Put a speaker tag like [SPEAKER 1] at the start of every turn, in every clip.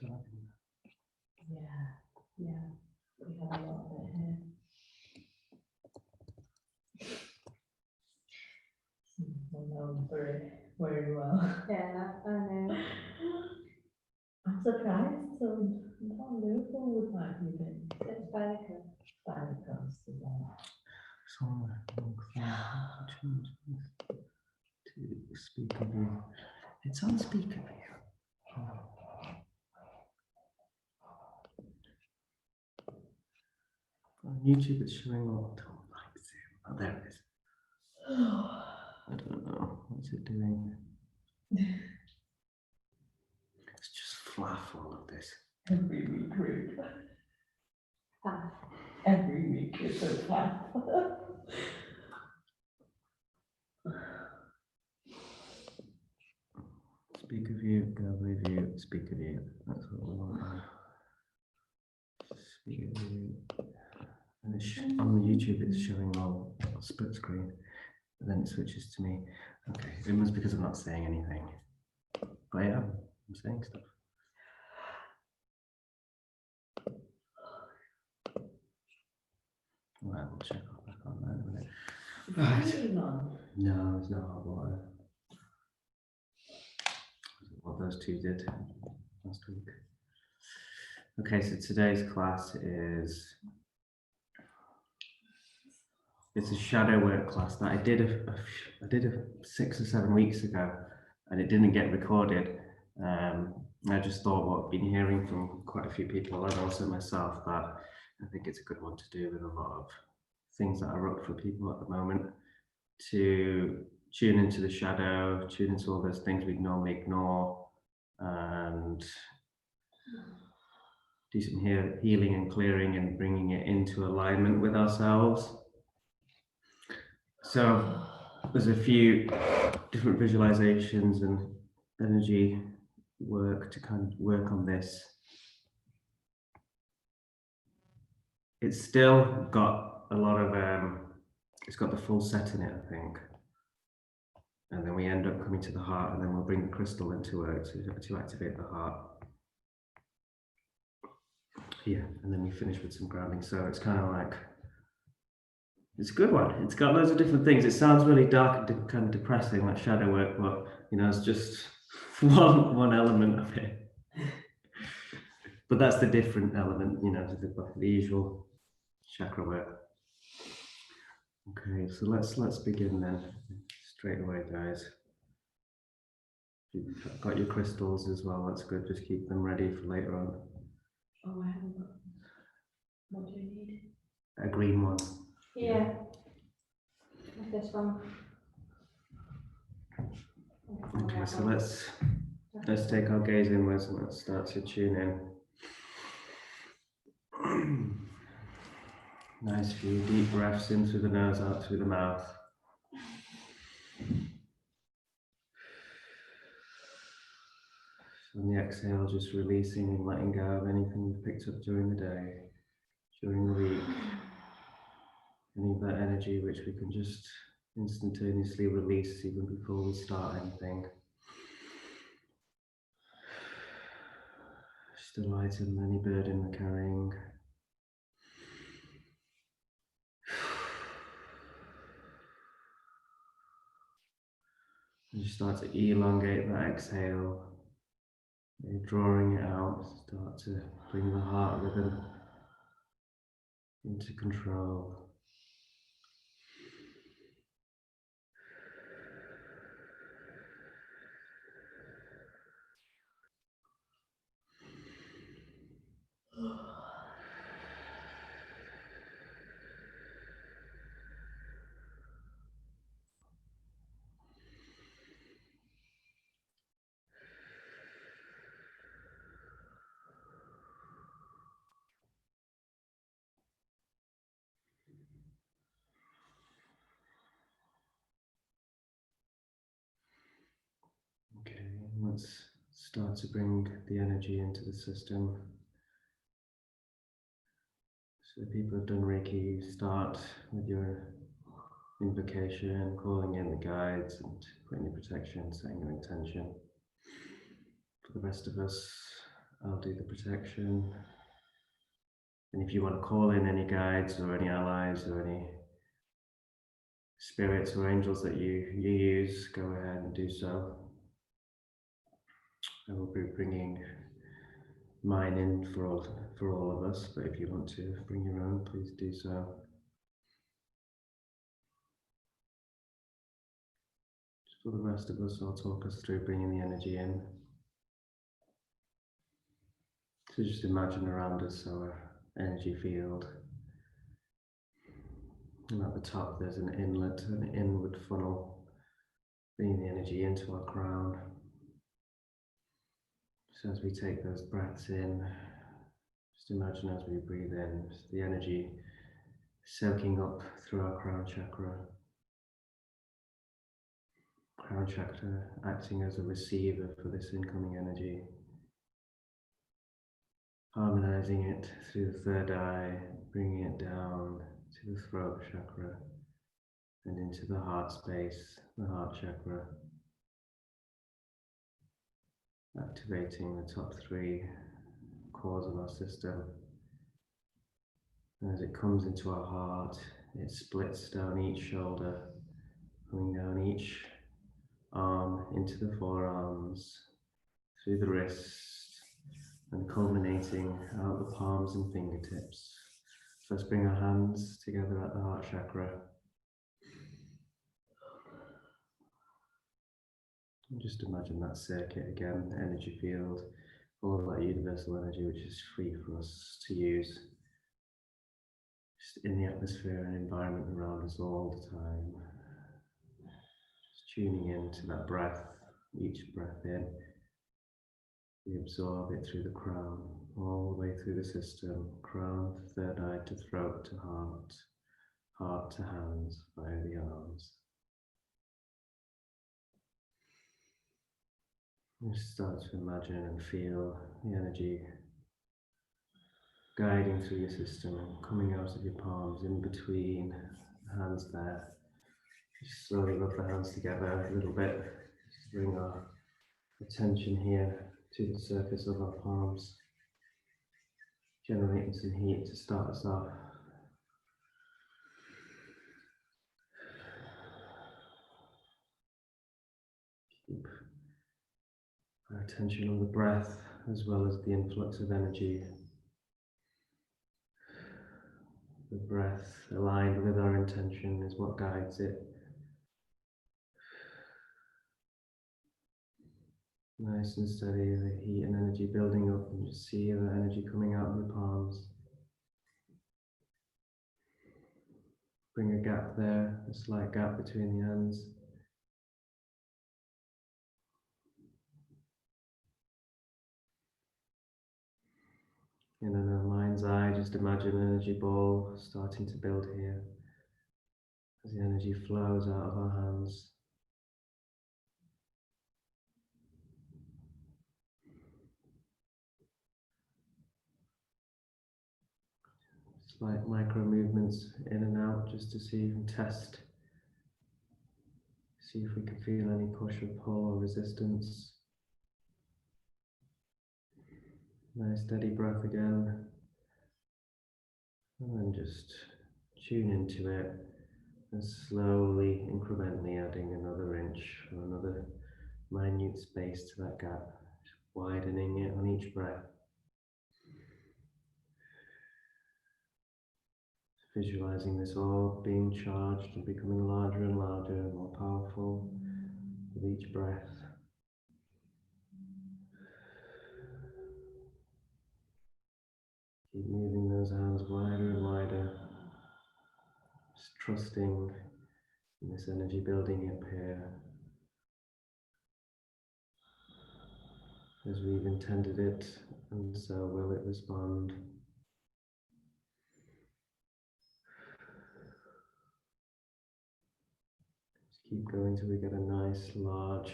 [SPEAKER 1] starting.
[SPEAKER 2] Yeah, we have a lot of it here. I know very well.
[SPEAKER 3] Yeah, I know.
[SPEAKER 2] I'm surprised, so from Liverpool would like you been
[SPEAKER 3] It's by the coast.
[SPEAKER 2] by the coast again.
[SPEAKER 1] So to change this to speaker view. It's on speaker view. On YouTube it's showing all the like Zoom. Oh, there it is. I don't know. What's it doing? It's just fluff, all of this.
[SPEAKER 2] Every week, Ruth.
[SPEAKER 3] Ah,
[SPEAKER 2] Every week is a class.
[SPEAKER 1] Speaker view, gallery view, speaker view. That's what we want. Speaker view. And it's on YouTube it's showing all split screen. And then it switches to me. Okay, it must be because I'm not saying anything. But I am. I'm saying stuff. Right, we'll check back on that in a minute. Right. No, there's no hot water. What those two did last week. Okay, so today's class is it's a shadow work class that I did 6 or 7 weeks ago, and it didn't get recorded. I just thought what I've been hearing from quite a few people and also myself that I think it's a good one to do with a lot of things that are up for people at the moment, to tune into the shadow, tune into all those things we'd normally ignore, and do some healing and clearing and bringing it into alignment with ourselves. So there's a few different visualizations and energy work to kind of work on this. It's still got a lot of, it's got the full set in it, I think. And then we end up coming to the heart, and then we'll bring the crystal into work to activate the heart. Yeah, and then we finish with some grounding. So it's kind of like, it's a good one. It's got loads of different things. It sounds really dark and kind of depressing, like shadow work, but you know, it's just one element of it. But that's the different element, you know, to the usual chakra work. Okay, so let's begin then, straight away, guys. You've got your crystals as well. That's good. Just keep them ready for later on.
[SPEAKER 2] Oh, I haven't got. What do you need?
[SPEAKER 1] A green one.
[SPEAKER 3] yeah. Like this one.
[SPEAKER 1] Okay, so let's take our gaze inwards and let's start to tune in. Nice few deep breaths in through the nose, out through the mouth. On the exhale, just releasing and letting go of anything you've picked up during the day, during the week. Any of that energy which we can just instantaneously release even before we start anything. Just to lighten any burden we're carrying. And you start to elongate that exhale. You're drawing it out, start to bring the heart rhythm into control. Okay, let's start to bring the energy into the system. So people have done Reiki, start with your invocation, calling in the guides and putting your protection, setting your intention. For the rest of us, I'll do the protection. And if you want to call in any guides or any allies or any spirits or angels that you use, go ahead and do so. I will be bringing mine in for all of us, but if you want to bring your own, please do so. Just for the rest of us, I'll talk us through bringing the energy in. So just imagine around us our energy field. And at the top there's an inlet, an inward funnel, bringing the energy into our crown. So as we take those breaths in, just imagine as we breathe in, the energy soaking up through our crown chakra. Crown chakra acting as a receiver for this incoming energy. Harmonizing it through the third eye, bringing it down to the throat chakra and into the heart space, the heart chakra. Activating the top 3 cores of our system. And as it comes into our heart, it splits down each shoulder, coming down each arm into the forearms, through the wrist, and culminating out the palms and fingertips. So let's bring our hands together at the heart chakra. And just imagine that circuit again, the energy field, all that universal energy which is free for us to use. Just in the atmosphere and environment around us all the time. Just tuning into that breath, each breath in. We absorb it through the crown, all the way through the system, crown to third eye to throat to heart, heart to hands via the arms. You start to imagine and feel the energy guiding through your system and coming out of your palms, in between the hands there. Just slowly rub the hands together a little bit. Just bring our attention here to the surface of our palms, generating some heat to start us off. Keep our attention on the breath as well as the influx of energy. The breath aligned with our intention is what guides it. Nice and steady, the heat and energy building up, and just see the energy coming out of the palms. Bring a gap there, a slight gap between the hands. And in our mind's eye, just imagine an energy ball starting to build here as the energy flows out of our hands. Slight micro movements in and out just to see and test. See if we can feel any push or pull or resistance. Nice steady breath again. And then just tune into it and slowly, incrementally adding another inch or another minute space to that gap, widening it on each breath. Visualizing this orb being charged and becoming larger and larger and more powerful with each breath. Keep moving those hands wider and wider, just trusting in this energy building up here as we've intended it, and so will it respond. Just keep going till we get a nice, large,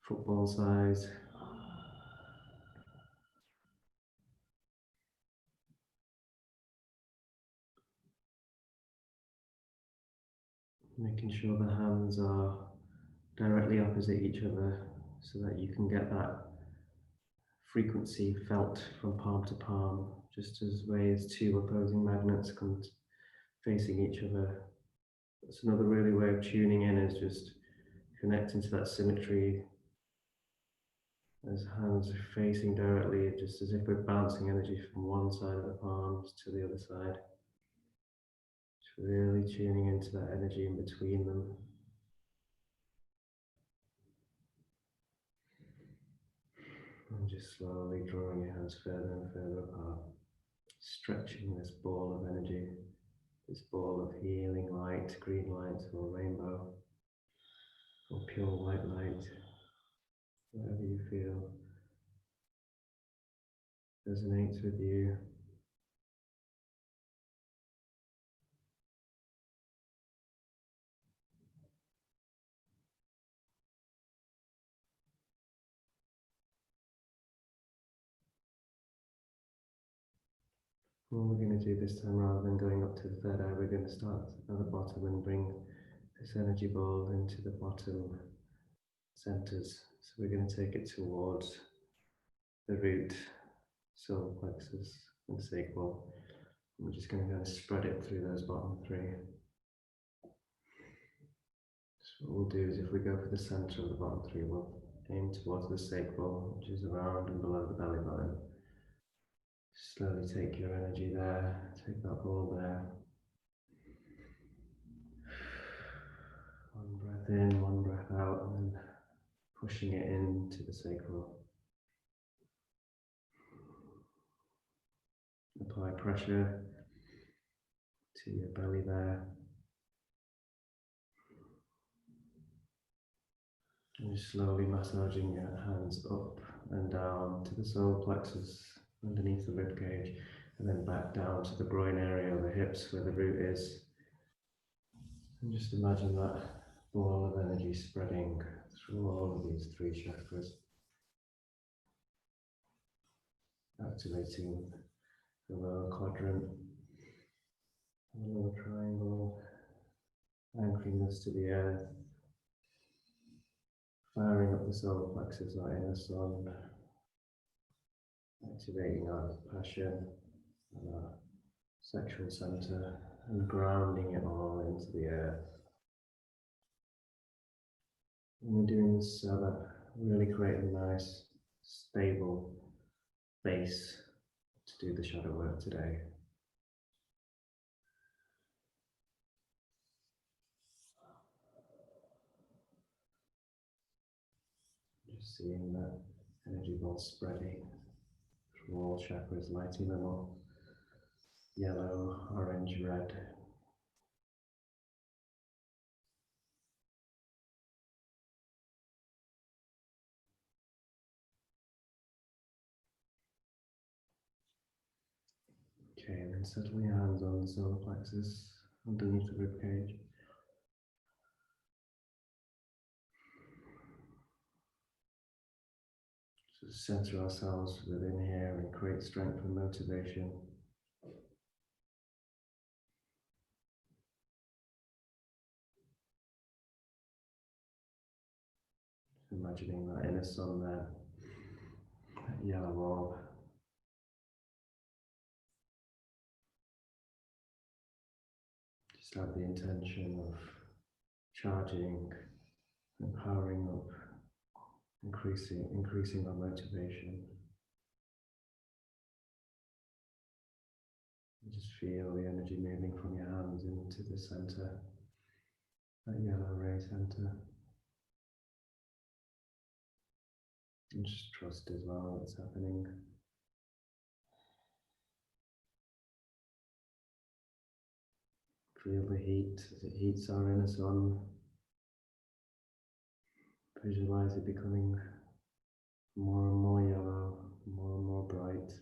[SPEAKER 1] football size. Making sure the hands are directly opposite each other so that you can get that frequency felt from palm to palm, just as way as two opposing magnets come facing each other. That's another really way of tuning in, is just connecting to that symmetry as hands are facing directly, just as if we're bouncing energy from one side of the palms to the other side. Just really tuning into that energy in between them. And just slowly drawing your hands further and further apart, stretching this ball of energy, this ball of healing light, green light or rainbow, or pure white light, whatever you feel resonates with you. What we're going to do this time, rather than going up to the third eye, we're going to start at the bottom and bring this energy ball into the bottom centers. So we're going to take it towards the root, solar plexus, and sacral. We're just going to kind of spread it through those bottom three. So what we'll do is, if we go for the center of the bottom three, we'll aim towards the sacral, which is around and below the belly button. Slowly take your energy there, take that ball there. One breath in, one breath out, and then pushing it into the sacral. Apply pressure to your belly there. And just slowly massaging your hands up and down to the solar plexus underneath the rib cage, and then back down to the groin area of the hips where the root is. And just imagine that ball of energy spreading through all of these three chakras, activating the lower quadrant, the lower triangle, anchoring us to the earth, firing up the solar plexus, our inner sun, activating our passion and our sexual center, and grounding it all into the earth. And we're doing this so that we really create a nice, stable base to do the shadow work today. Just seeing that energy ball spreading through all chakras, lighting them up, yellow, orange, red. Okay, and then settle your hands on the solar plexus underneath the rib cage. So center ourselves within here and create strength and motivation. Imagining that inner sun there, that yellow orb. Just have the intention of charging, empowering up, increasing our motivation. And just feel the energy moving from your hands into the center, that yellow ray center. And just trust as well it's happening. Feel the heat as it heats our inner sun. Visualize it becoming more and more yellow, more and more bright.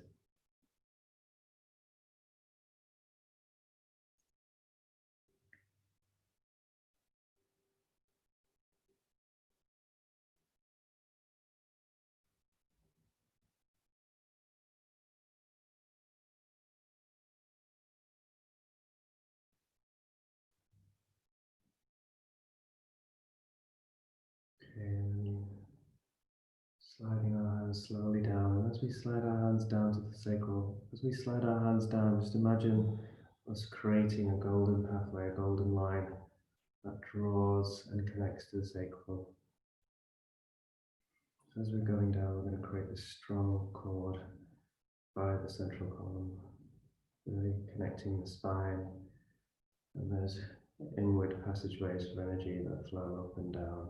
[SPEAKER 1] Okay, and then Sliding our hands slowly down. And as we slide our hands down to the sacral, as we slide our hands down, just imagine us creating a golden pathway, a golden line that draws and connects to the sacral. So as we're going down, we're going to create this strong cord by the central column, really connecting the spine, and there's inward passageways of energy that flow up and down.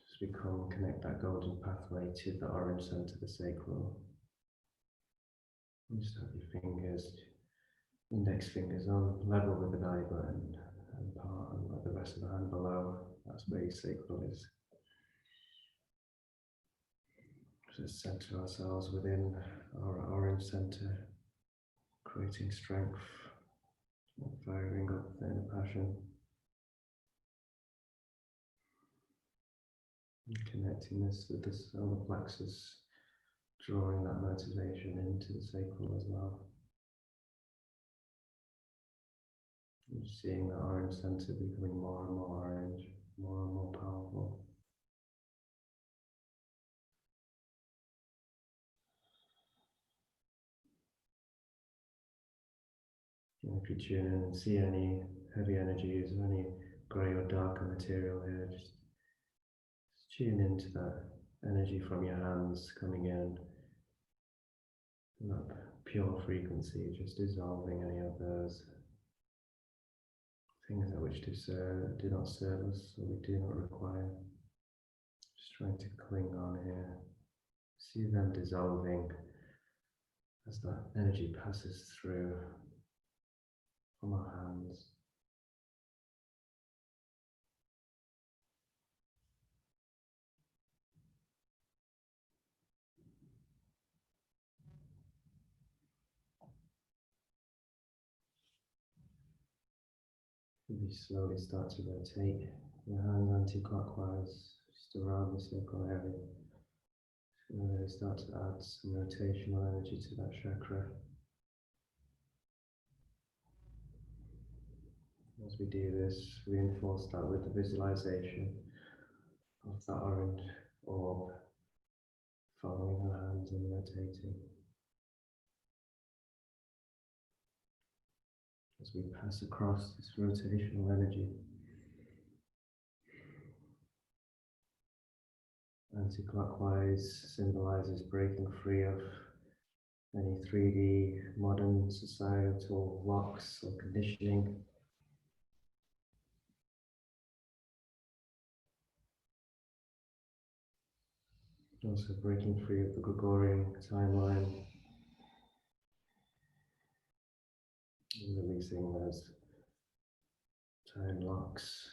[SPEAKER 1] As we come, connect that golden pathway to the orange center, the sacral. And just have your fingers, index fingers on level with the belly button and part, and let the rest of the hand below. That's where your sacral is. Just center ourselves within our orange center, creating strength, firing up the inner passion, and connecting this with the solar plexus, drawing that motivation into the sacral as well. And seeing the orange center becoming more and more orange, more and more powerful. And if you tune in and see any heavy energies or any grey or darker material here, just tune into that energy from your hands coming in, and that pure frequency, just dissolving any of those things that which do not serve us or we do not require. Just trying to cling on here. See them dissolving as that energy passes through from our hands. You slowly start to rotate your hands anti-clockwise, just around the circle area. Really start to add some rotational energy to that chakra. As we do this, reinforce that with the visualization of that orange orb following our hands and rotating. As we pass across this rotational energy, anti-clockwise symbolizes breaking free of any 3D modern societal locks or conditioning. Also breaking free of the Gregorian timeline and releasing those time locks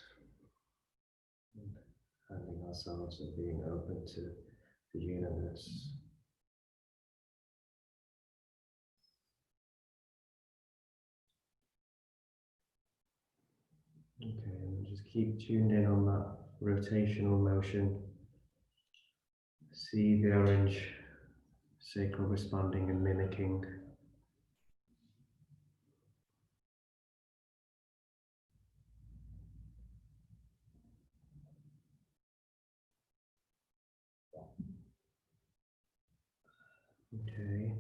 [SPEAKER 1] and handing ourselves and being open to the universe. Okay, and just keep tuned in on that rotational motion. See the orange sacral responding and mimicking. Okay.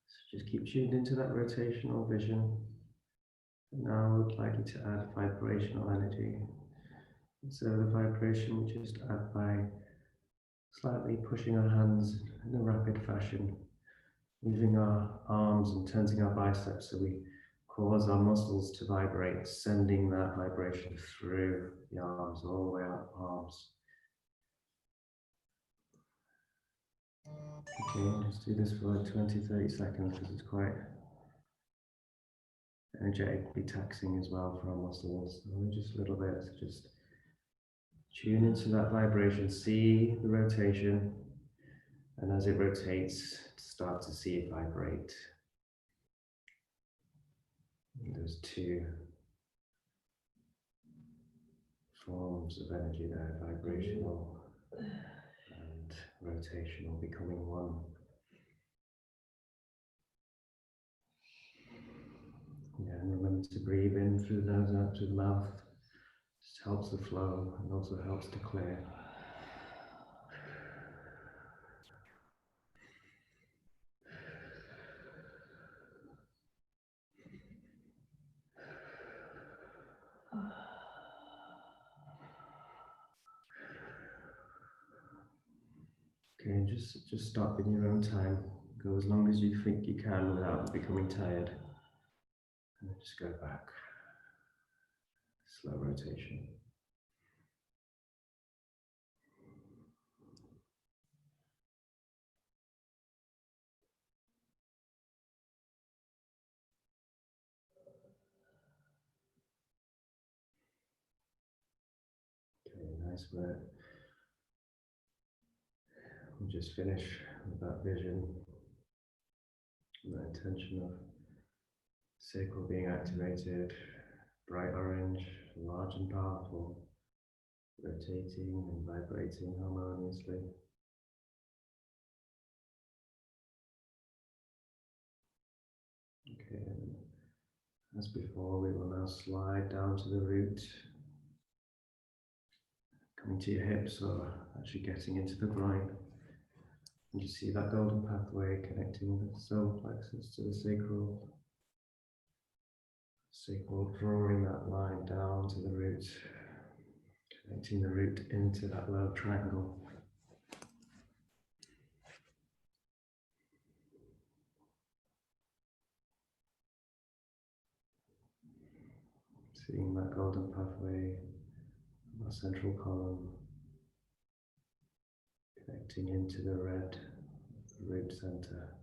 [SPEAKER 1] So just keep tuned into that rotational vision. Now I would like you to add vibrational energy. So the vibration we just add by slightly pushing our hands in a rapid fashion, moving our arms and tensing our biceps so we cause our muscles to vibrate, sending that vibration through the arms, all the way up arms. Okay, just do this for like 20-30 seconds because it's quite energetically taxing as well for our muscles. Only just a little bit, so just tune into that vibration, see the rotation, and as it rotates, start to see it vibrate. And there's two forms of energy there, vibrational and rotational, becoming one. Yeah, and remember to breathe in through the nose, out through the mouth. Just This helps the flow and also helps to clear. Okay, and just stop in your own time. Go as long as you think you can without becoming tired. And then just go back. Slow rotation. Okay, nice work. We'll just finish with that vision, and that intention of sacral being activated, bright orange, large and powerful, rotating and vibrating harmoniously. Okay, and as before, we will now slide down to the root, coming to your hips or actually getting into the groin. And you see that golden pathway connecting the solar plexus to the sacral. Sacral drawing that line down to the root, connecting the root into that low triangle. Seeing that golden pathway, that central column, connecting into the red, the root center.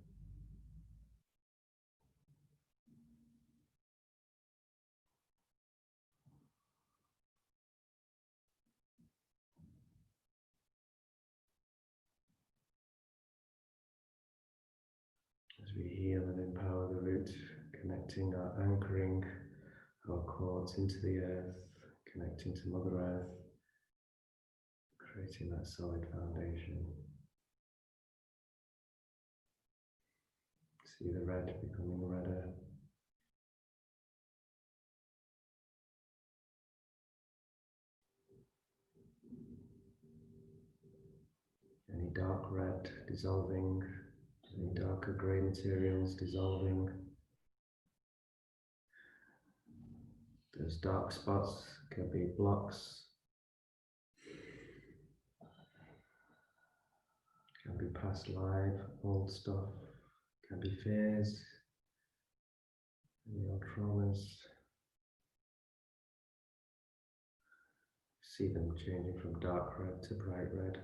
[SPEAKER 1] As we heal and empower the root, connecting our anchoring our cords into the earth, connecting to Mother Earth, creating that solid foundation. See the red becoming redder. Any dark red dissolving, any darker grey materials dissolving. Those dark spots can be blocks, can be past life, old stuff, can be fears, any old traumas. See them changing from dark red to bright red.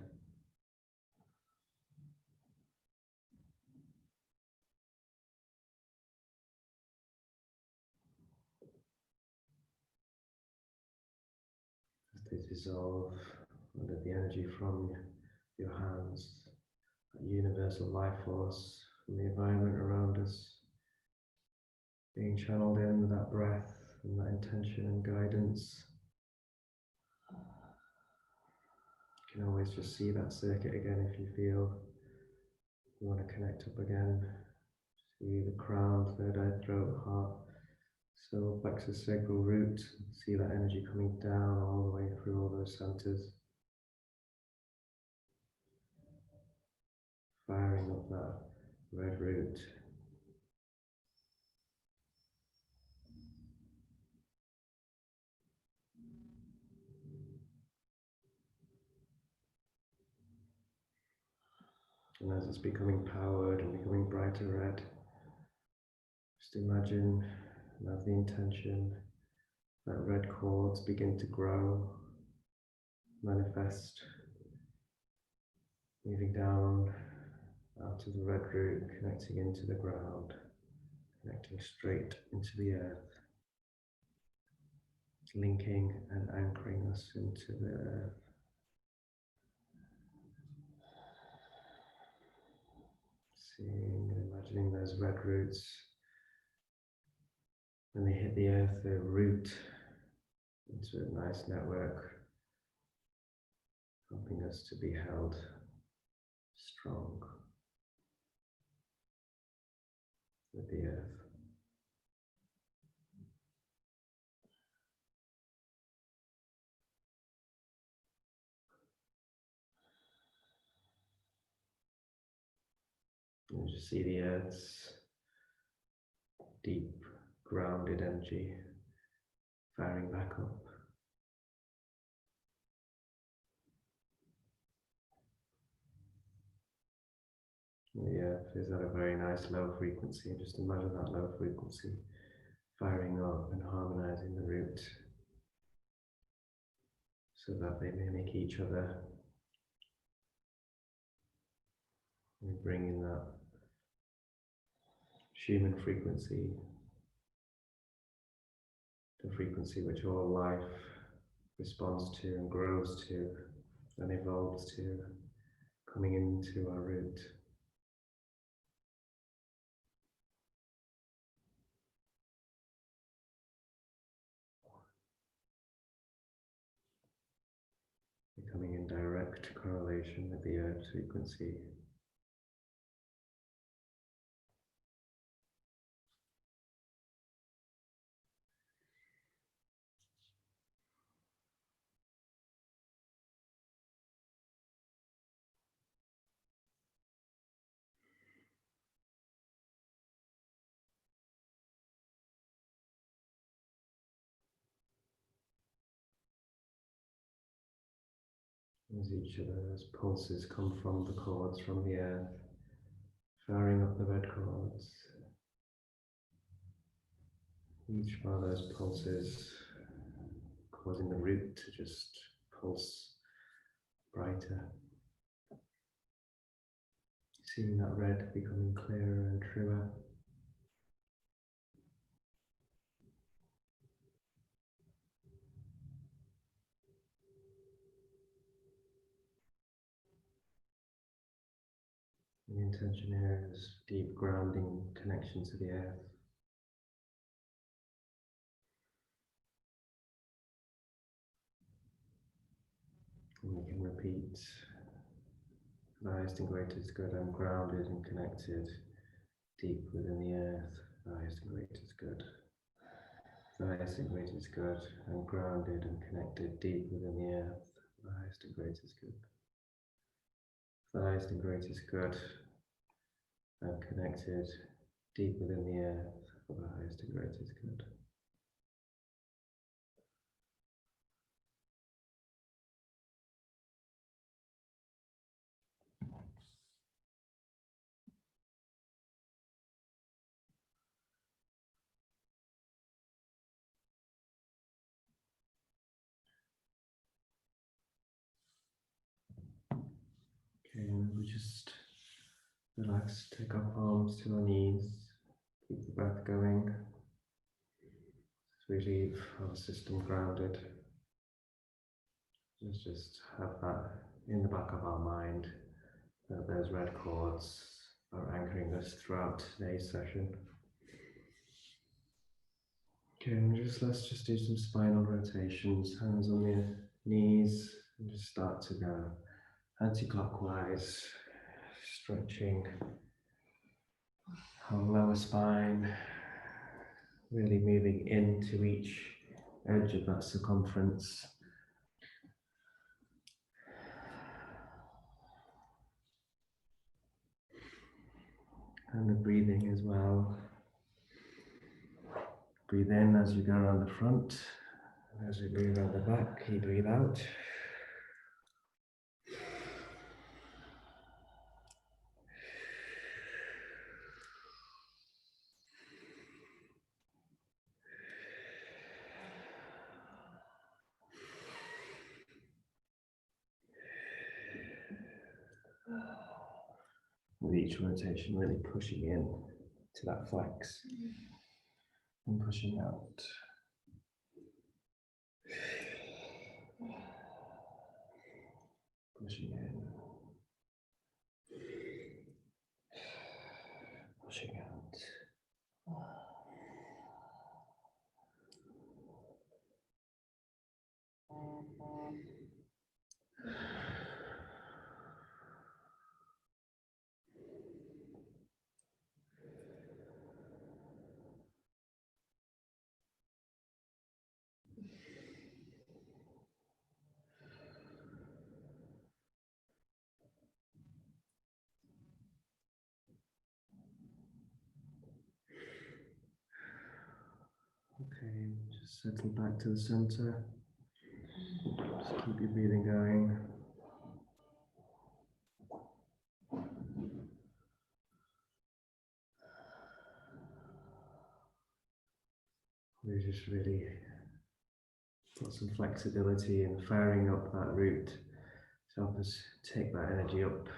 [SPEAKER 1] As they dissolve under the energy from your hands, that universal life force from the environment around us, being channeled in with that breath and that intention and guidance. You can always just see that circuit again if you feel you want to connect up again. See the crown, third eye, throat, heart, solar plexus, sacral root. See that energy coming down all the way through all those centers. Firing up that red root. And as it's becoming powered and becoming brighter red, just imagine and have the intention that red cords begin to grow, manifest, moving down out of the red root, connecting into the ground, connecting straight into the earth, linking and anchoring us into the earth. Seeing and imagining those red roots, when they hit the earth, they root into a nice network, helping us to be held strong with the earth. And just see the Earth's deep, grounded energy firing back up. The Earth is at a very nice low frequency. Just imagine that low frequency firing up and harmonizing the root so that they mimic each other. And bring in that Schumann frequency, the frequency which all life responds to and grows to and evolves to, coming into our root. Becoming in direct correlation with the Earth's frequency. As each of those pulses come from the chords from the Earth, firing up the red chords. Each one of those pulses causing the root to just pulse brighter. Seeing that red becoming clearer and truer. The intention here is deep grounding connection to the Earth. And we can repeat, the highest and greatest good, I'm grounded and connected deep within the Earth. The highest and greatest good. The highest and greatest good, I'm grounded and connected deep within the Earth. The highest and greatest good. The highest and greatest good, I'm connected deep within the Earth for the highest and greatest good. Okay, and we just relax, take our palms to our knees, keep the breath going. As we leave our system grounded, let's just have that in the back of our mind, that those red chords are anchoring us throughout today's session. Okay, and let's just do some spinal rotations, hands on the knees, and just start to go anti-clockwise, stretching our lower spine, really moving into each edge of that circumference. And the breathing as well. Breathe in as you go around the front, and as we breathe around the back, you breathe out. With each rotation, really pushing in to that flex and pushing out. Pushing in. Pushing out. Settle back to the center. Just keep your breathing going. We just really got some flexibility in firing up that route to help us take that energy up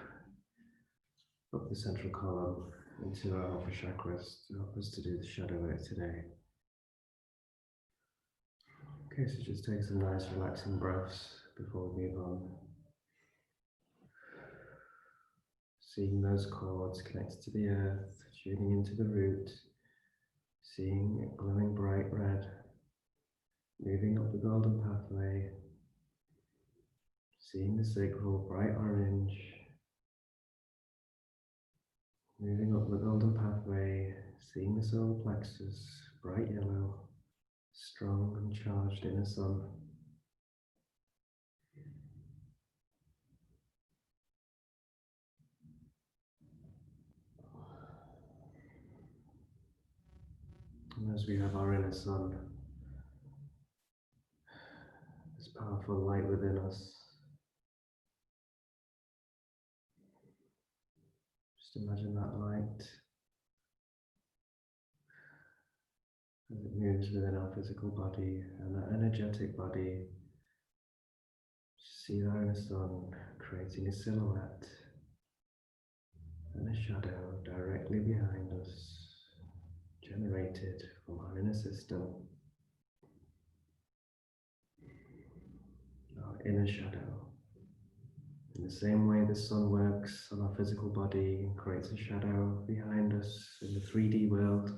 [SPEAKER 1] the central column into our upper chakras to help us to do the shadow work today. Okay, so just take some nice relaxing breaths before we move on. Seeing those cords connected to the earth, tuning into the root, seeing it glowing bright red, moving up the golden pathway, seeing the sacral bright orange, moving up the golden pathway, seeing the solar plexus bright yellow, strong and charged inner sun. And as we have our inner sun, this powerful light within us, just imagine that light as it moves within our physical body and our energetic body. See our inner sun creating a silhouette and a shadow directly behind us, generated from our inner system. Our inner shadow. In the same way the sun works on our physical body and creates a shadow behind us in the 3D world,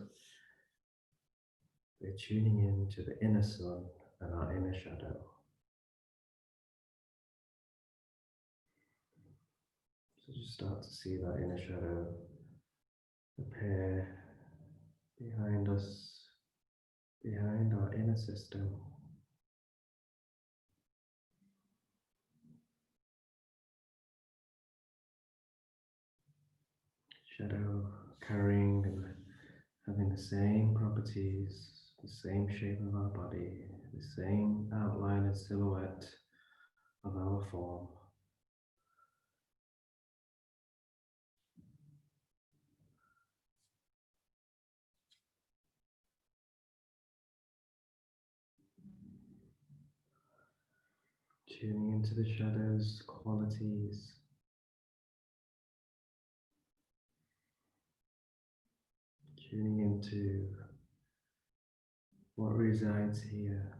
[SPEAKER 1] we're tuning in to the inner sun and our inner shadow. So just start to see that inner shadow appear behind us, behind our inner system. Shadow carrying and having the same properties, the same shape of our body, the same outline and silhouette of our form. Tuning into the shadow's qualities. Tuning into what resides here.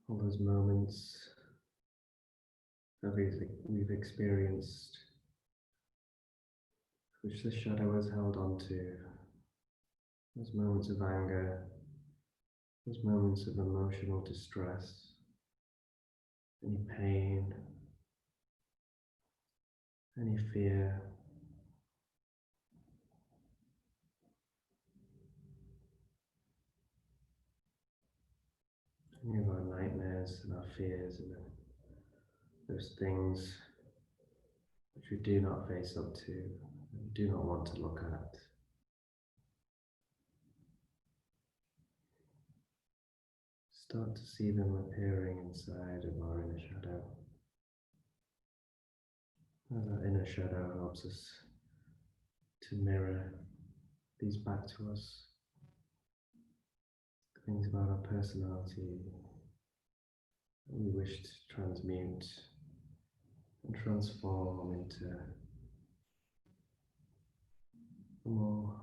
[SPEAKER 1] All those moments that we've experienced, which the shadow has held on to. Those moments of anger, those moments of emotional distress, any pain, any fear, any of our nightmares and our fears and those things which we do not face up to and do not want to look at. Start to see them appearing inside of our inner shadow. As our inner shadow helps us to mirror these back to us. Things about our personality that we wish to transmute and transform into a more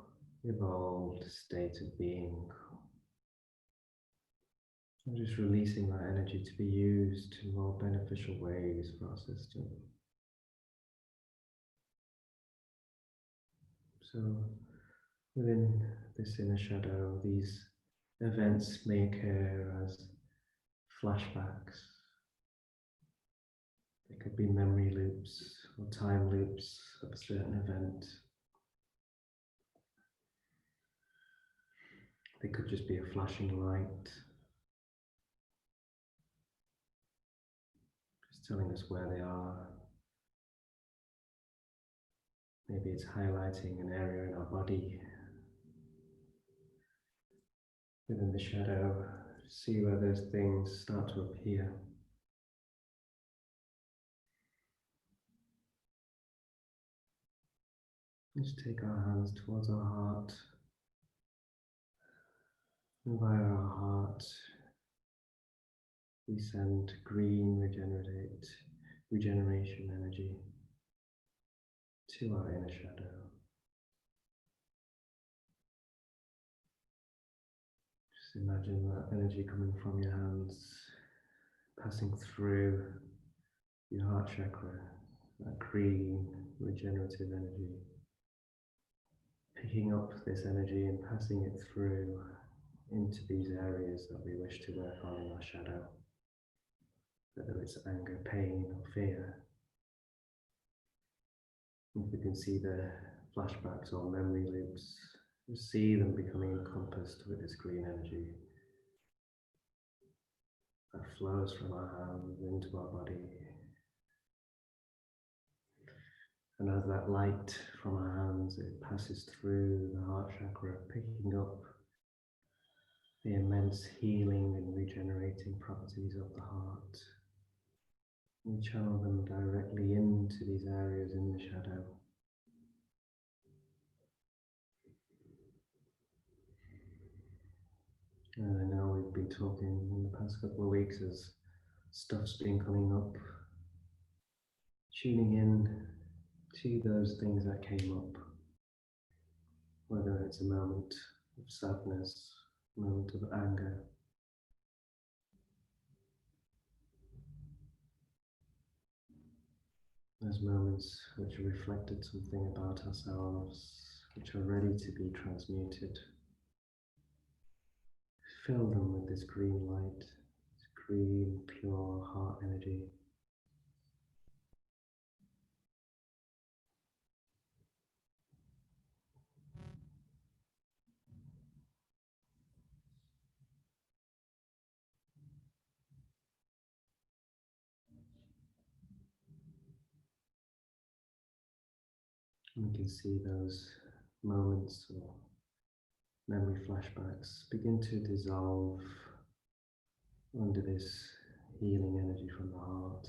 [SPEAKER 1] evolved state of being. And just releasing that energy to be used in more beneficial ways for our system. So within this inner shadow, these events may occur as flashbacks. They could be memory loops or time loops of a certain event. They could just be a flashing light, just telling us where they are. Maybe it's highlighting an area in our body within the shadow. See where those things start to appear. Just take our hands towards our heart. And via our heart, we send green regeneration energy to our inner shadow. Just imagine that energy coming from your hands, passing through your heart chakra, that green regenerative energy. Picking up this energy and passing it through into these areas that we wish to work on in our shadow, whether it's anger, pain, or fear. If we can see the flashbacks or memory loops, we see them becoming encompassed with this green energy that flows from our hands into our body. And as that light from our hands, it passes through the heart chakra, picking up the immense healing and regenerating properties of the heart. We channel them directly into these areas in the shadow. And I know we've been talking in the past couple of weeks as stuff's been coming up, tuning in to those things that came up, whether it's a moment of sadness, a moment of anger, those moments which reflected something about ourselves, which are ready to be transmuted. Fill them with this green light, this green, pure heart energy. We can see those moments or memory flashbacks begin to dissolve under this healing energy from the heart.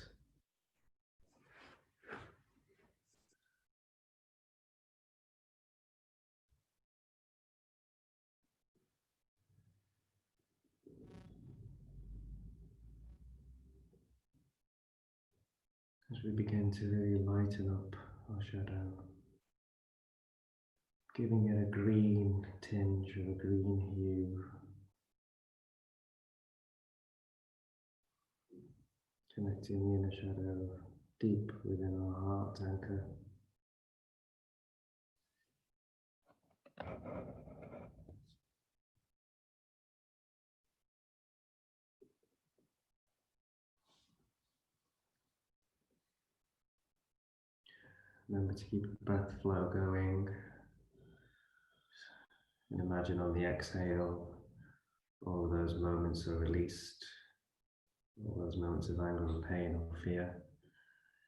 [SPEAKER 1] As we begin to really lighten up our shadow, giving it a green tinge of a green hue, connecting the inner shadow deep within our heart anchor. Remember to keep the breath flow going. And imagine on the exhale, all of those moments are released. All those moments of anger or pain or fear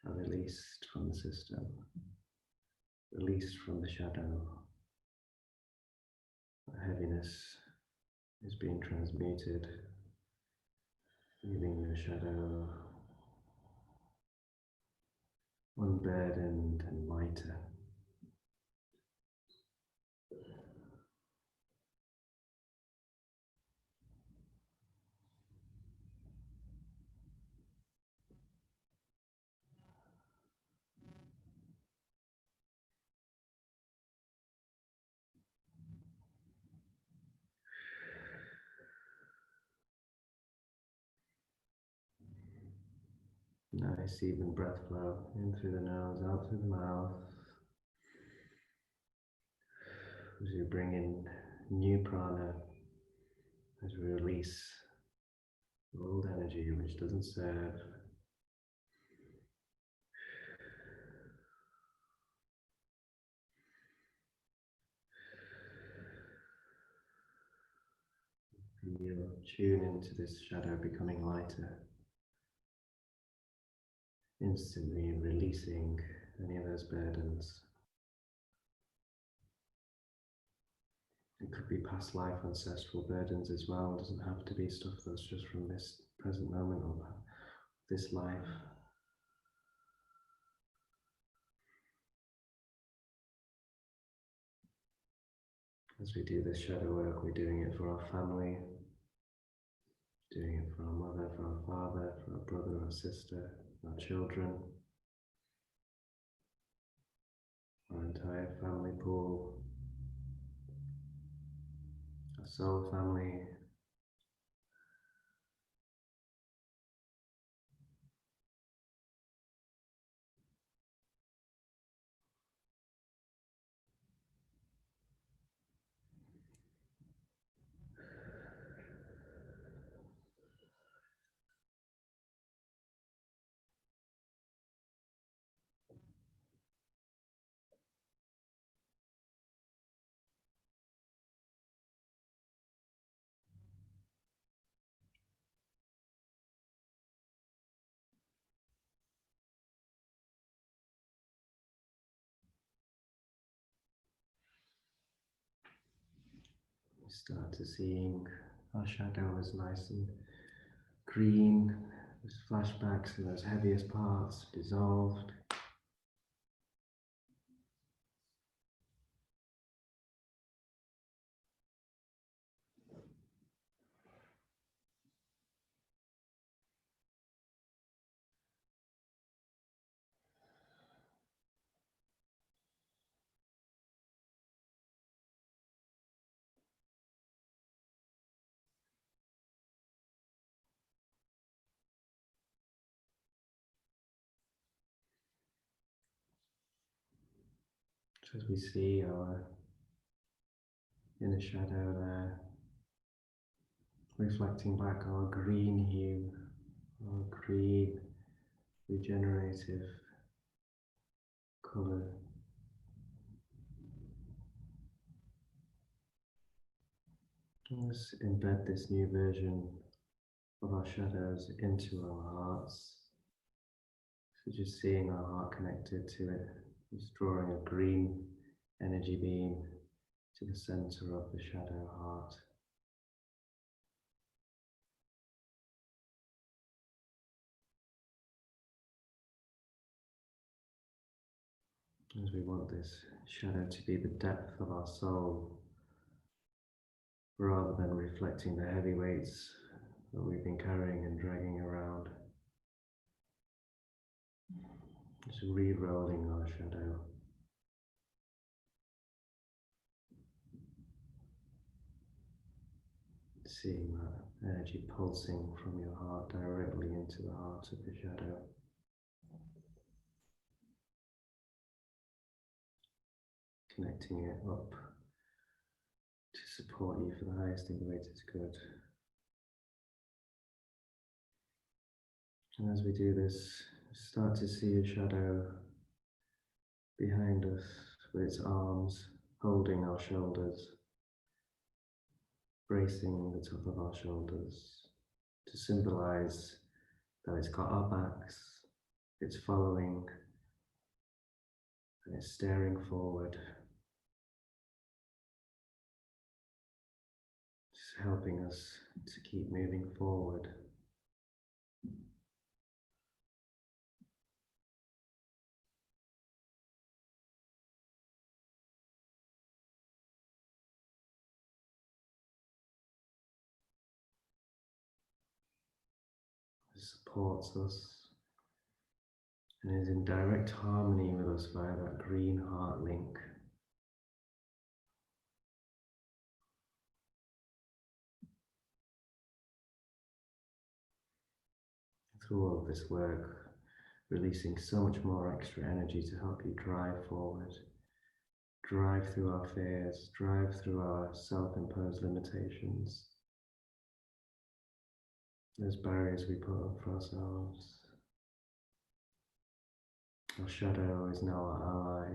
[SPEAKER 1] are released from the system, released from the shadow. The heaviness is being transmuted, leaving your shadow unburdened and lighter. Nice even breath flow in through the nose, out through the mouth. As we bring in new prana, as we release old energy which doesn't serve. Feel, tune into this shadow becoming lighter. instantly releasing any of those burdens. It could be past life ancestral burdens as well. It doesn't have to be stuff that's just from this present moment or this life. As we do this shadow work, we're doing it for our family, doing it for our mother, for our father, for our brother, our sister, our children, our entire family pool, our soul family. We start to seeing our shadow as nice and green, those flashbacks and those heaviest parts dissolved. So as we see our inner shadow there, reflecting back our green hue, our green regenerative colour. Let's embed this new version of our shadows into our hearts. So just seeing our heart connected to it, just drawing a green energy beam to the center of the shadow heart. As we want this shadow to be the depth of our soul, rather than reflecting the heavy weights that we've been carrying and dragging around. Just re-rolling our shadow. Seeing that energy pulsing from your heart directly into the heart of the shadow. Connecting it up to support you for the highest and greatest good. And as we do this, start to see a shadow behind us with its arms holding our shoulders, bracing the top of our shoulders to symbolize that it's got our backs, it's following, and it's staring forward. Just helping us to keep moving forward. It supports us and is in direct harmony with us via that green heart link. Through all of this work, releasing so much more extra energy to help you drive forward, drive through our fears, drive through our self-imposed limitations, those barriers we put up for ourselves. Our shadow is now our ally.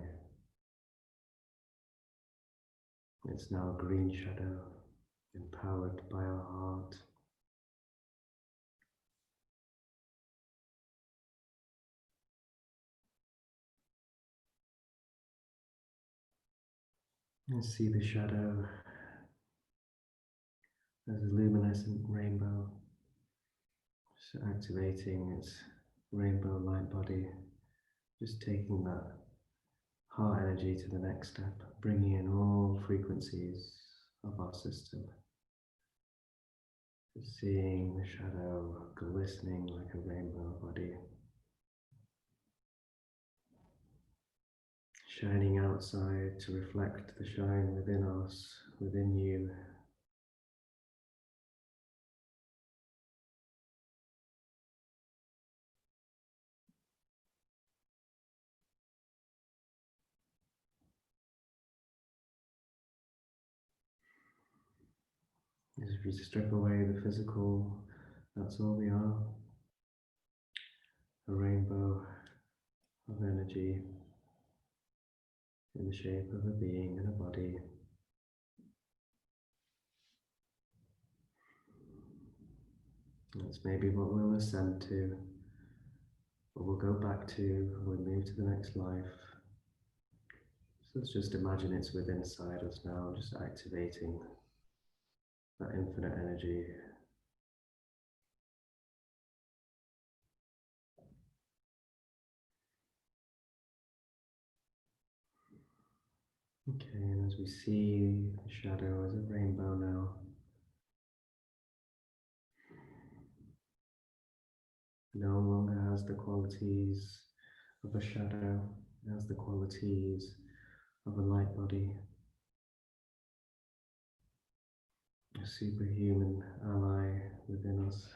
[SPEAKER 1] It's now a green shadow, empowered by our heart. And see the shadow as a luminescent rainbow, just activating its rainbow light body, just taking that heart energy to the next step, bringing in all frequencies of our system. Just seeing the shadow glistening like a rainbow body, shining outside to reflect the shine within us, within you. As if you strip away the physical, that's all we are. A rainbow of energy in the shape of a being and a body. That's maybe what we'll ascend to, or we'll go back to when we move to the next life. So let's just imagine it's within inside us now, just activating that infinite energy. Okay, and as we see the shadow as a rainbow now, no longer has the qualities of a shadow, it has the qualities of a light body, a superhuman ally within us.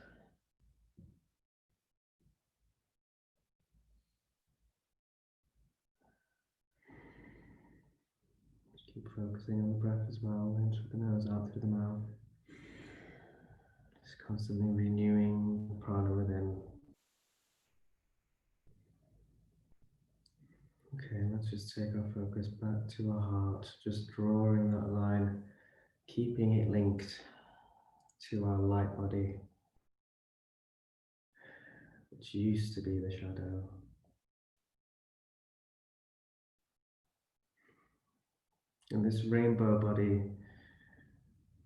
[SPEAKER 1] Just keep focusing on the breath as well, in through the nose, out through the mouth. Just constantly renewing the prana within. Okay, let's just take our focus back to our heart, just drawing that line, keeping it linked to our light body, which used to be the shadow. And this rainbow body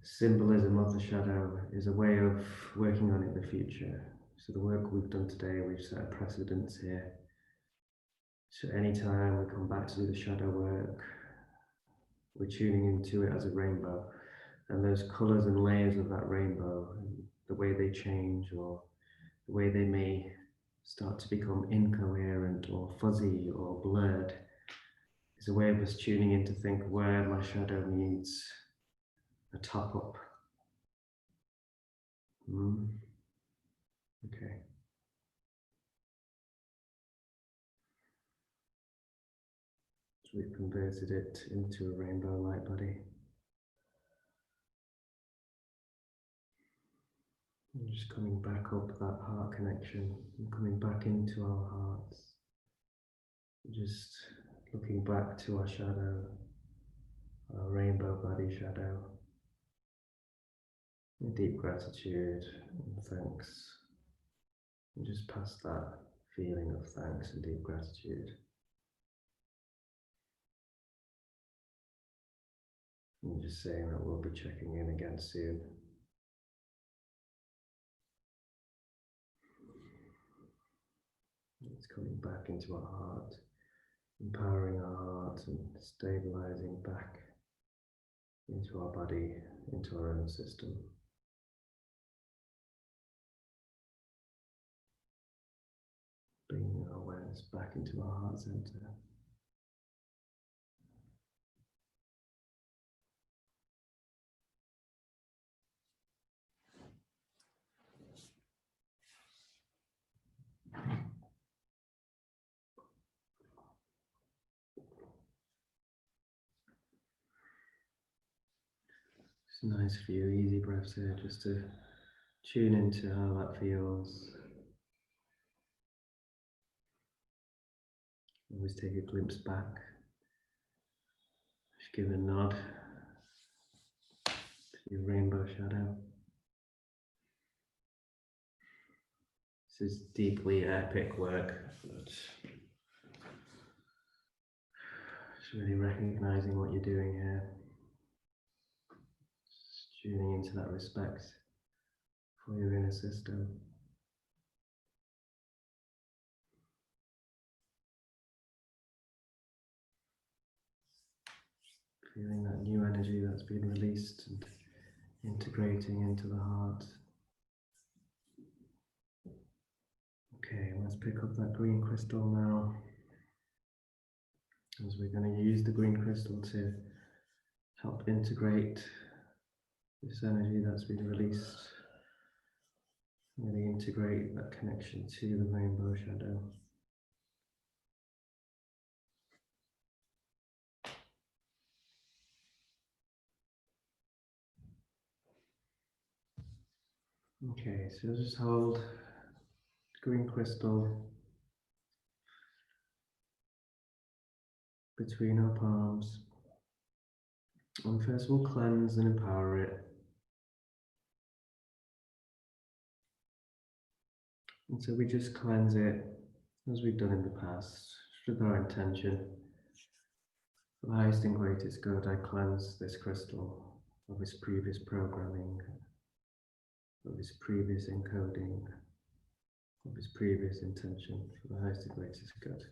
[SPEAKER 1] symbolism of the shadow is a way of working on it in the future. So the work we've done today, we've set a precedence here. So anytime we come back to do the shadow work, we're tuning into it as a rainbow. And those colors and layers of that rainbow, the way they change or the way they may start to become incoherent or fuzzy or blurred, is a way of us tuning in to think where my shadow needs a top up. Okay. So we've converted it into a rainbow light body. And just coming back up that heart connection, and coming back into our hearts. Just looking back to our shadow, our rainbow body shadow. A deep gratitude and thanks. And just past that feeling of thanks and deep gratitude. And just saying that we'll be checking in again soon. It's coming back into our heart, empowering our heart and stabilizing back into our body, into our own system. Bringing our awareness back into our heart center. It's a nice few easy breaths here, just to tune into how that feels. Always take a glimpse back. Just give a nod to your rainbow shadow. This is deeply epic work, but it's really recognizing what you're doing here. Just tuning into that respect for your inner system. Feeling that new energy that's been released and integrating into the heart. Okay, let's pick up that green crystal now. As we're going to use the green crystal to help integrate this energy that's been released. Really integrate that connection to the rainbow shadow. Okay, so just hold the green crystal between our palms. And first we'll cleanse and empower it. And so we just cleanse it as we've done in the past, with our intention. For the highest and greatest good, I cleanse this crystal of its previous programming, of its previous encoding, of its previous intention, for the highest and greatest good.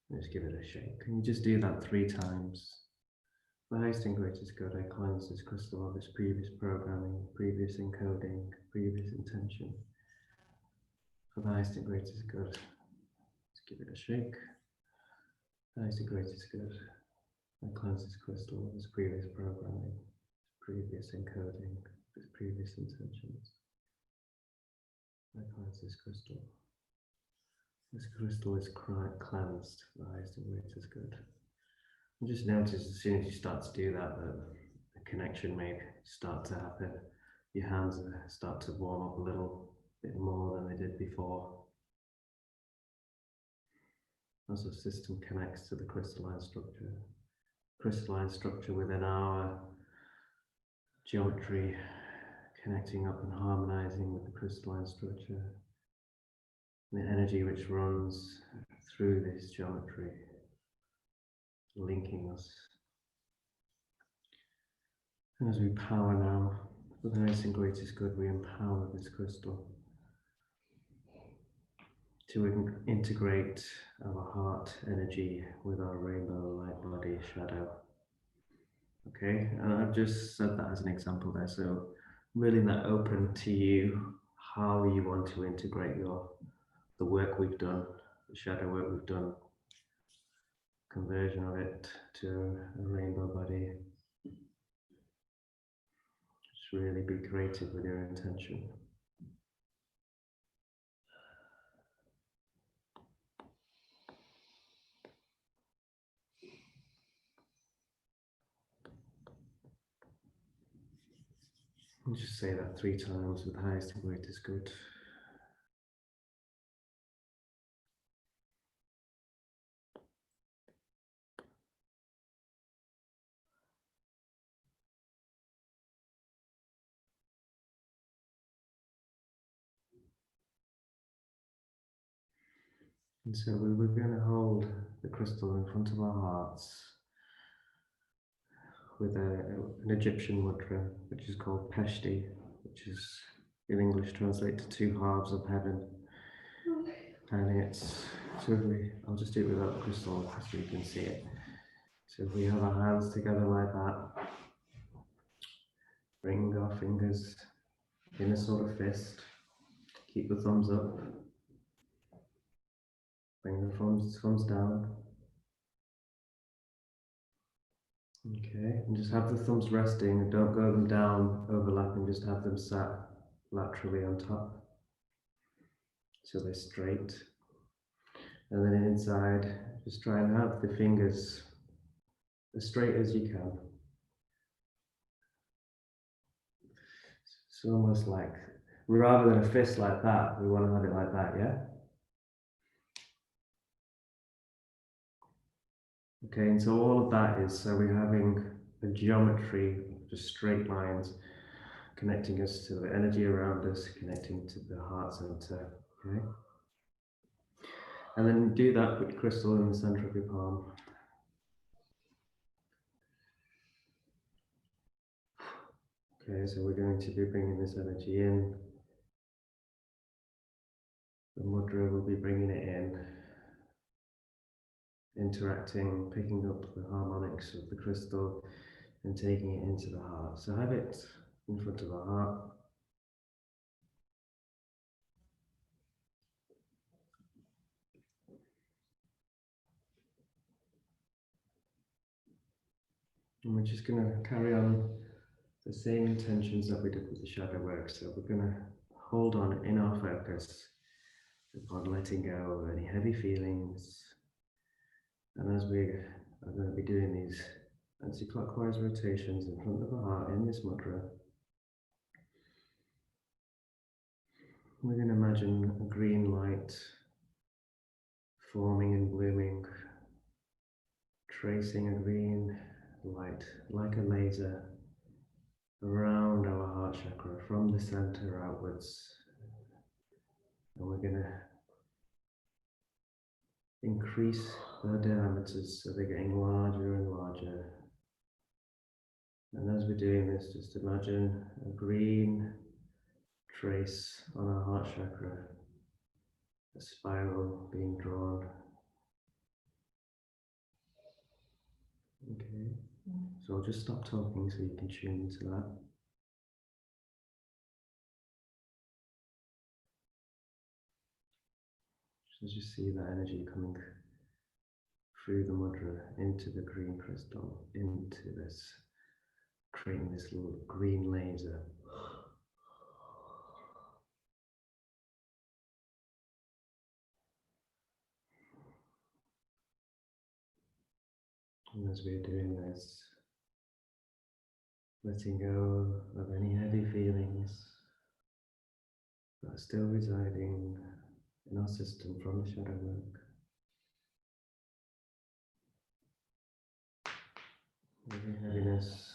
[SPEAKER 1] And just give it a shake. Can you just do that 3 times? For the highest and greatest good, I cleanse this crystal of its previous programming, previous encoding, previous intention. For the highest and greatest good, just give it a shake. The highest and greatest good, I cleanse this crystal of its previous programming, previous encoding, its previous intentions. I cleanse this crystal. This crystal is cleansed, the highest and greatest good. And just notice as soon as you start to do that, the connection may start to happen. Your hands start to warm up a little bit more than they did before. As the system connects to the crystalline structure within our geometry, connecting up and harmonizing with the crystalline structure, the energy which runs through this geometry, linking us. And as we power now, for the highest and greatest good, we empower this crystal to integrate our heart energy with our rainbow light body shadow. Okay, and I've just said that as an example there, so really that open to you how you want to integrate the work we've done, the shadow work we've done, conversion of it to a rainbow body. Just really be creative with your intention. And just say that 3 times with the highest and greatest good. And so we're going to hold the crystal in front of our hearts with an Egyptian mudra, which is called Peshti, which is in English translated to 2 halves of heaven. And it's, I'll just do it without the crystal so you can see it. So if we have our hands together like that, bring our fingers in a sort of fist, keep the thumbs up, bring the thumbs down. Okay, and just have the thumbs resting, don't go them down, overlapping, just have them sat laterally on top. So they're straight. And then inside, just try and have the fingers as straight as you can. It's almost like, rather than a fist like that, we want to have it like that, yeah? Okay, and so all of that is, so we're having a geometry, just straight lines, connecting us to the energy around us, connecting to the heart center, okay? And then do that with the crystal in the center of your palm. Okay, so we're going to be bringing this energy in. The mudra will be bringing it in, interacting, picking up the harmonics of the crystal and taking it into the heart. So have it in front of the heart. And we're just going to carry on the same intentions that we did with the shadow work. So we're going to hold on in our focus upon letting go of any heavy feelings. And as we are going to be doing these anti-clockwise rotations in front of the heart in this mudra, we're going to imagine a green light forming and blooming, tracing a green light like a laser around our heart chakra from the center outwards. And we're going to increase their diameters so they're getting larger and larger. And as we're doing this, just imagine a green trace on our heart chakra, a spiral being drawn. Okay, so I'll just stop talking so you can tune into that. So just see that energy coming through the mudra into the green crystal, into this, creating this little green laser. And as we're doing this, letting go of any heavy feelings that are still residing in our system from the shadow work. Any heaviness,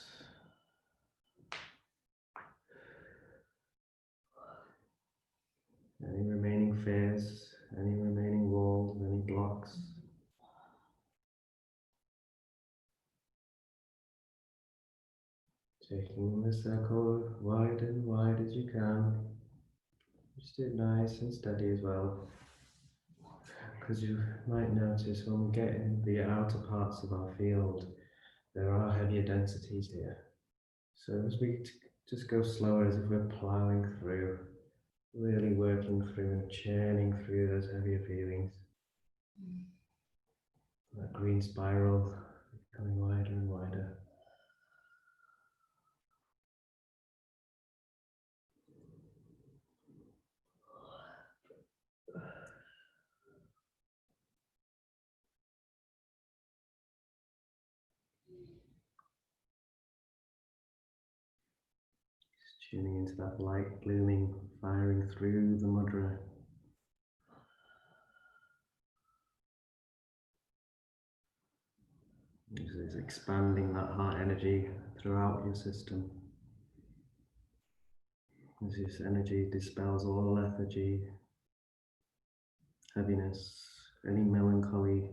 [SPEAKER 1] any remaining fears, any remaining walls, any blocks. Taking the circle wide and wide as you can. Just do it nice and steady as well. Because you might notice when we get in the outer parts of our field, there are heavier densities here. So as we just go slower, as if we're plowing through, really working through and churning through those heavier feelings. That green spiral becoming wider and wider. Just tuning into that light blooming, firing through the mudra. This is expanding that heart energy throughout your system. As this energy dispels all lethargy, heaviness, any melancholy,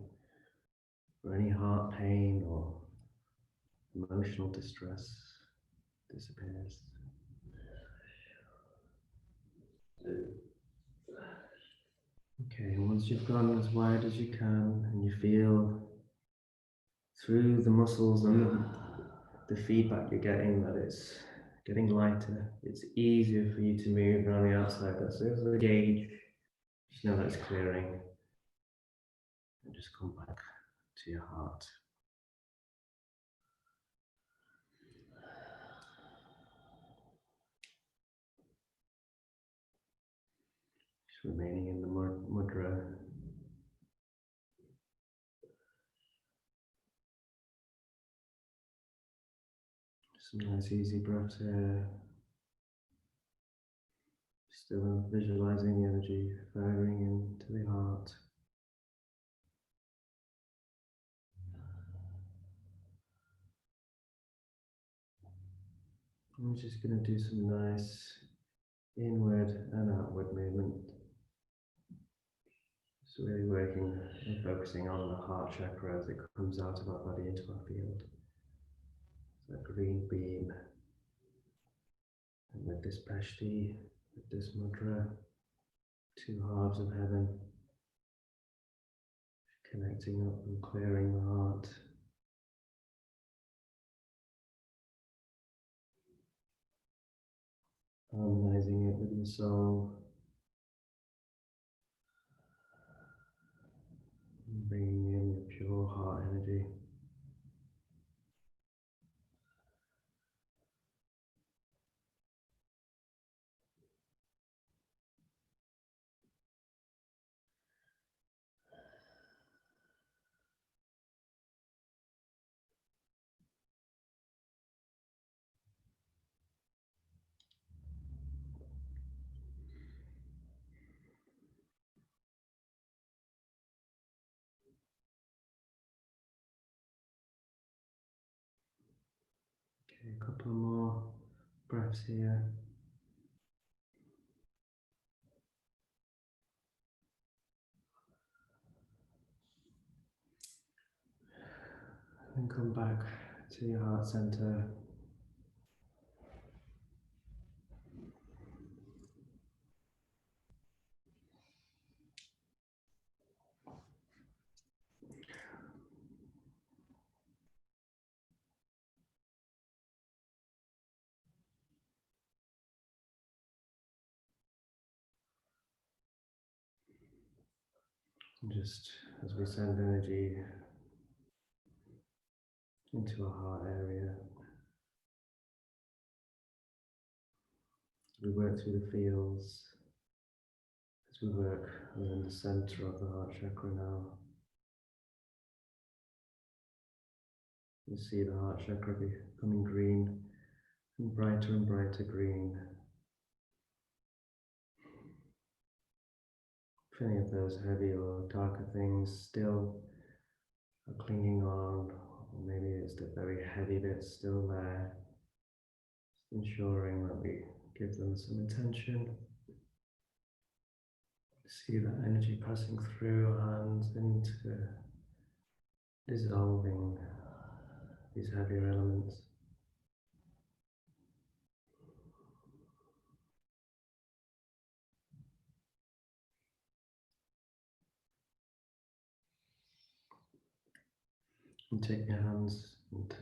[SPEAKER 1] or any heart pain or emotional distress disappears. Okay, and once you've gone as wide as you can and you feel through the muscles and the feedback you're getting that it's getting lighter, it's easier for you to move around the outside. That's the gauge. Just know that it's clearing. And just come back to your heart. Just remaining in the mudra. Some nice easy breaths here. Still visualizing the energy firing into the heart. I'm just going to do some nice inward and outward movement. Just really working and focusing on the heart chakra as it comes out of our body into our field. That green beam this pashti, with this mudra, two halves of heaven, connecting up and clearing the heart. Harmonizing it with the soul, and bringing in the pure heart energy. Okay, a couple more breaths here. And come back to your heart center. And just as we send energy into our heart area, we work through the fields, as we work within the center of the heart chakra now. You see the heart chakra becoming green, and brighter green. If any of those heavy or darker things still are clinging on, or maybe it's the very heavy bits still there, just ensuring that we give them some attention. See that energy passing through our hands into dissolving these heavier elements. And take your hands and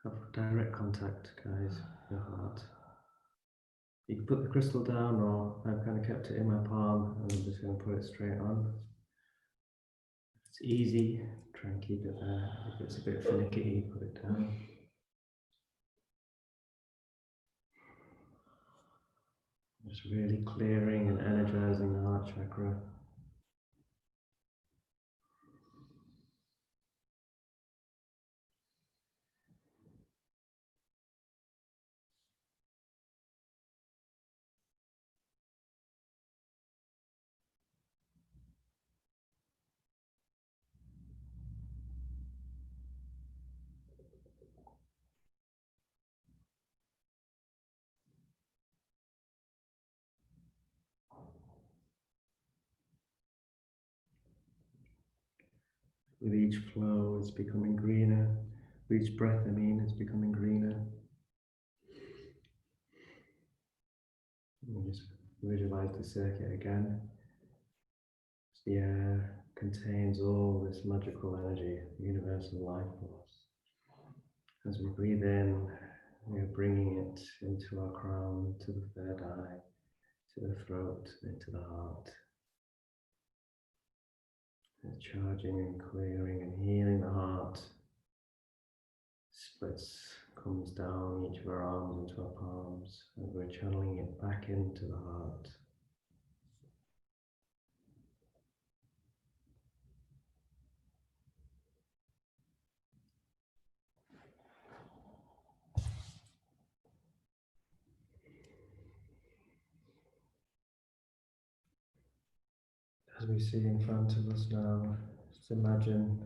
[SPEAKER 1] have direct contact, guys, with your heart. You can put the crystal down, or I've kind of kept it in my palm and I'm just going to put it straight on. If it's easy, try and keep it there. If it's a bit finicky, put it down. Just really clearing and energizing the heart chakra. With each flow, it's becoming greener. With each breath, it's becoming greener. And just visualize the circuit again. The air contains all this magical energy, universal life force. As we breathe in, we are bringing it into our crown, to the third eye, to the throat, into the heart. It's charging and clearing and healing the heart. Splits, comes down each of our arms into our palms, and we're channeling it back into the heart. As we see in front of us now, just imagine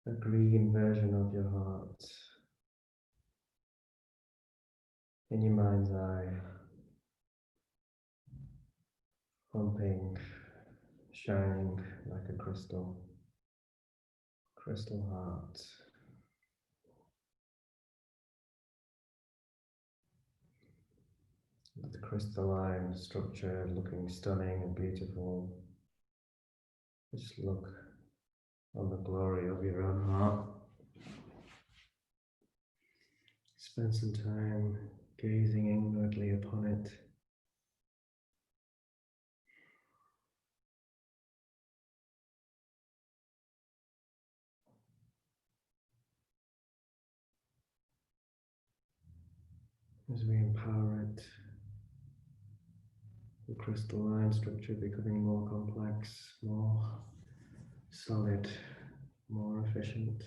[SPEAKER 1] a green version of your heart in your mind's eye, pumping, shining like a crystal heart. The crystalline structure looking stunning and beautiful. Just look on the glory of your own heart. Spend some time gazing inwardly upon it. As we empower it, the crystalline structure becoming more complex, more solid, more efficient.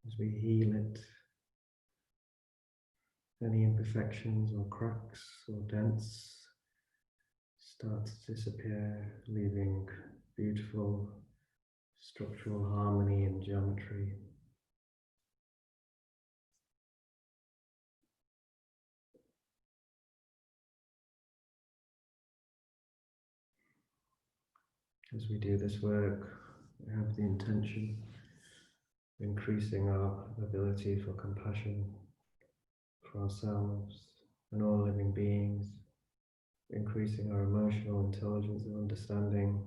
[SPEAKER 1] As we heal it, any imperfections or cracks or dents start to disappear, leaving beautiful structural harmony and geometry. As we do this work, we have the intention of increasing our ability for compassion for ourselves and all living beings, increasing our emotional intelligence and understanding,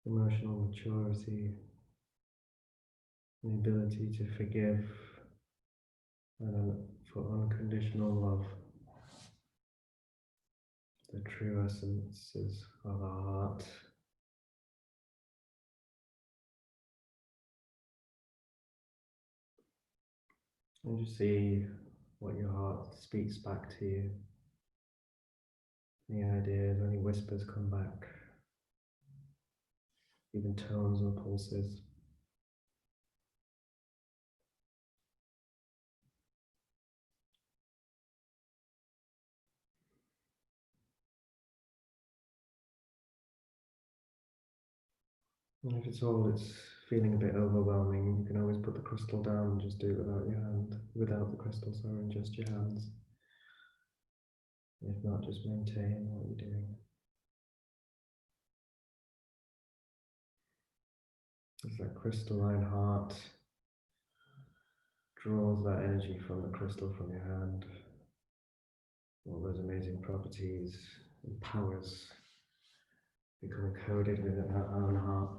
[SPEAKER 1] emotional maturity, the ability to forgive, and for unconditional love, the true essences of our heart. And just see what your heart speaks back to you. Any ideas, any whispers come back, even tones or pulses. And if it's feeling a bit overwhelming, you can always put the crystal down and just do it without your hand, without the crystal, sorry, and just your hands. If not, just maintain what you're doing. It's that crystalline heart draws that energy from the crystal from your hand. All those amazing properties and powers become encoded within our own heart.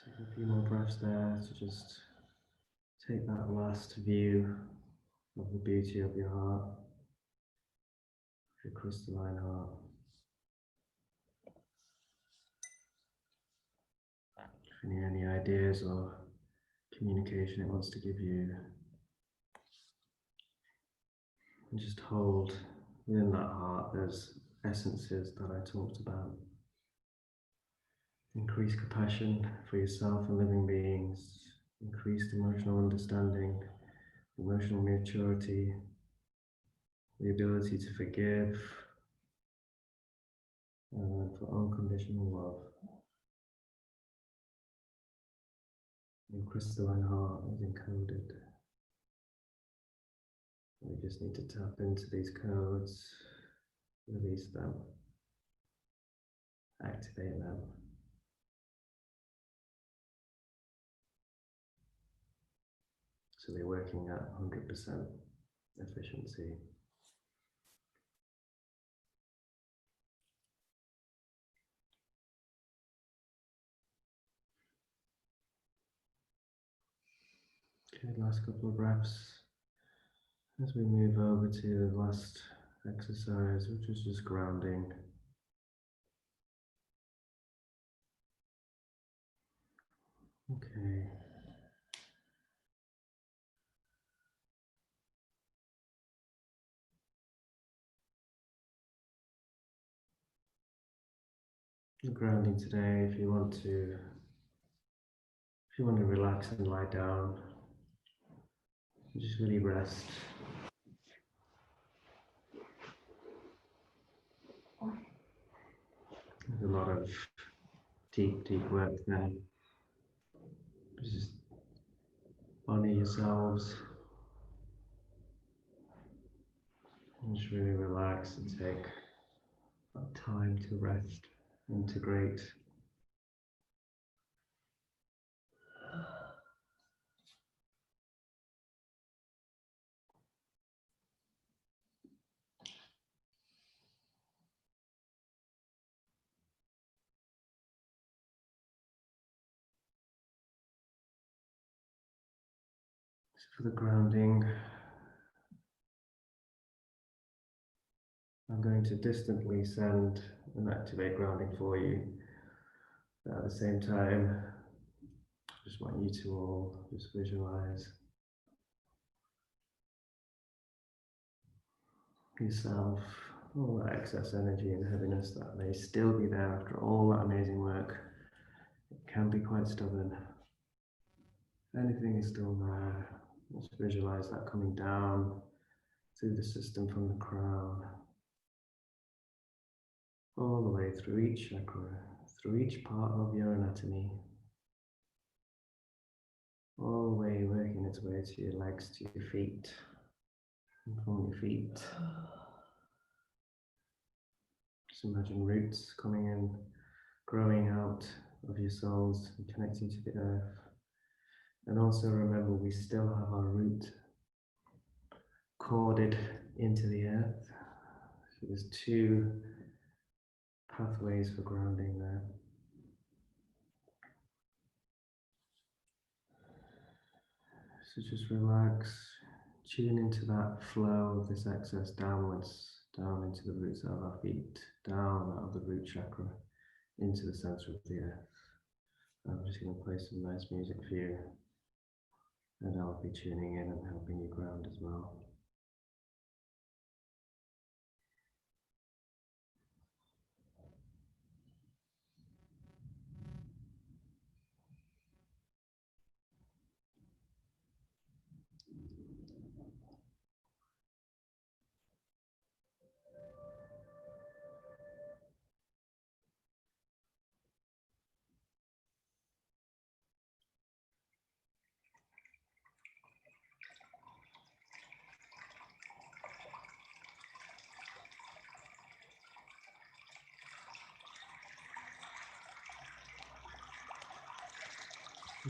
[SPEAKER 1] Take a few more breaths there to just take that last view of the beauty of your heart, your crystalline heart. If any ideas or communication it wants to give you, and just hold within that heart those essences that I talked about. Increased compassion for yourself and living beings, increased emotional understanding, emotional maturity, the ability to forgive, and for unconditional love. Your crystalline heart is encoded. We just need to tap into these codes, release them, activate them. So they're working at 100% efficiency. Okay, last couple of breaths as we move over to the last exercise, which is just grounding. Okay. Grounding today, if you want to relax and lie down, just really rest. There's a lot of deep work there. Just honor yourselves and just really relax and take that time to rest, integrate. So for the grounding, I'm going to distantly send and activate grounding for you. At the same time, I just want you to all just visualize yourself, all that excess energy and heaviness that may still be there after all that amazing work. It can be quite stubborn. Anything is still there. Just visualize that coming down through the system from the crown, all the way through each chakra, through each part of your anatomy, all the way working its way to your legs, to your feet, and from your feet. Just imagine roots coming in, growing out of your soles and connecting to the earth. And also remember, we still have our root corded into the earth. So there's two pathways for grounding there. So just relax, tune into that flow of this excess downwards, down into the roots of our feet, down out of the root chakra, into the center of the earth. I'm just going to play some nice music for you, and I'll be tuning in and helping you ground as well.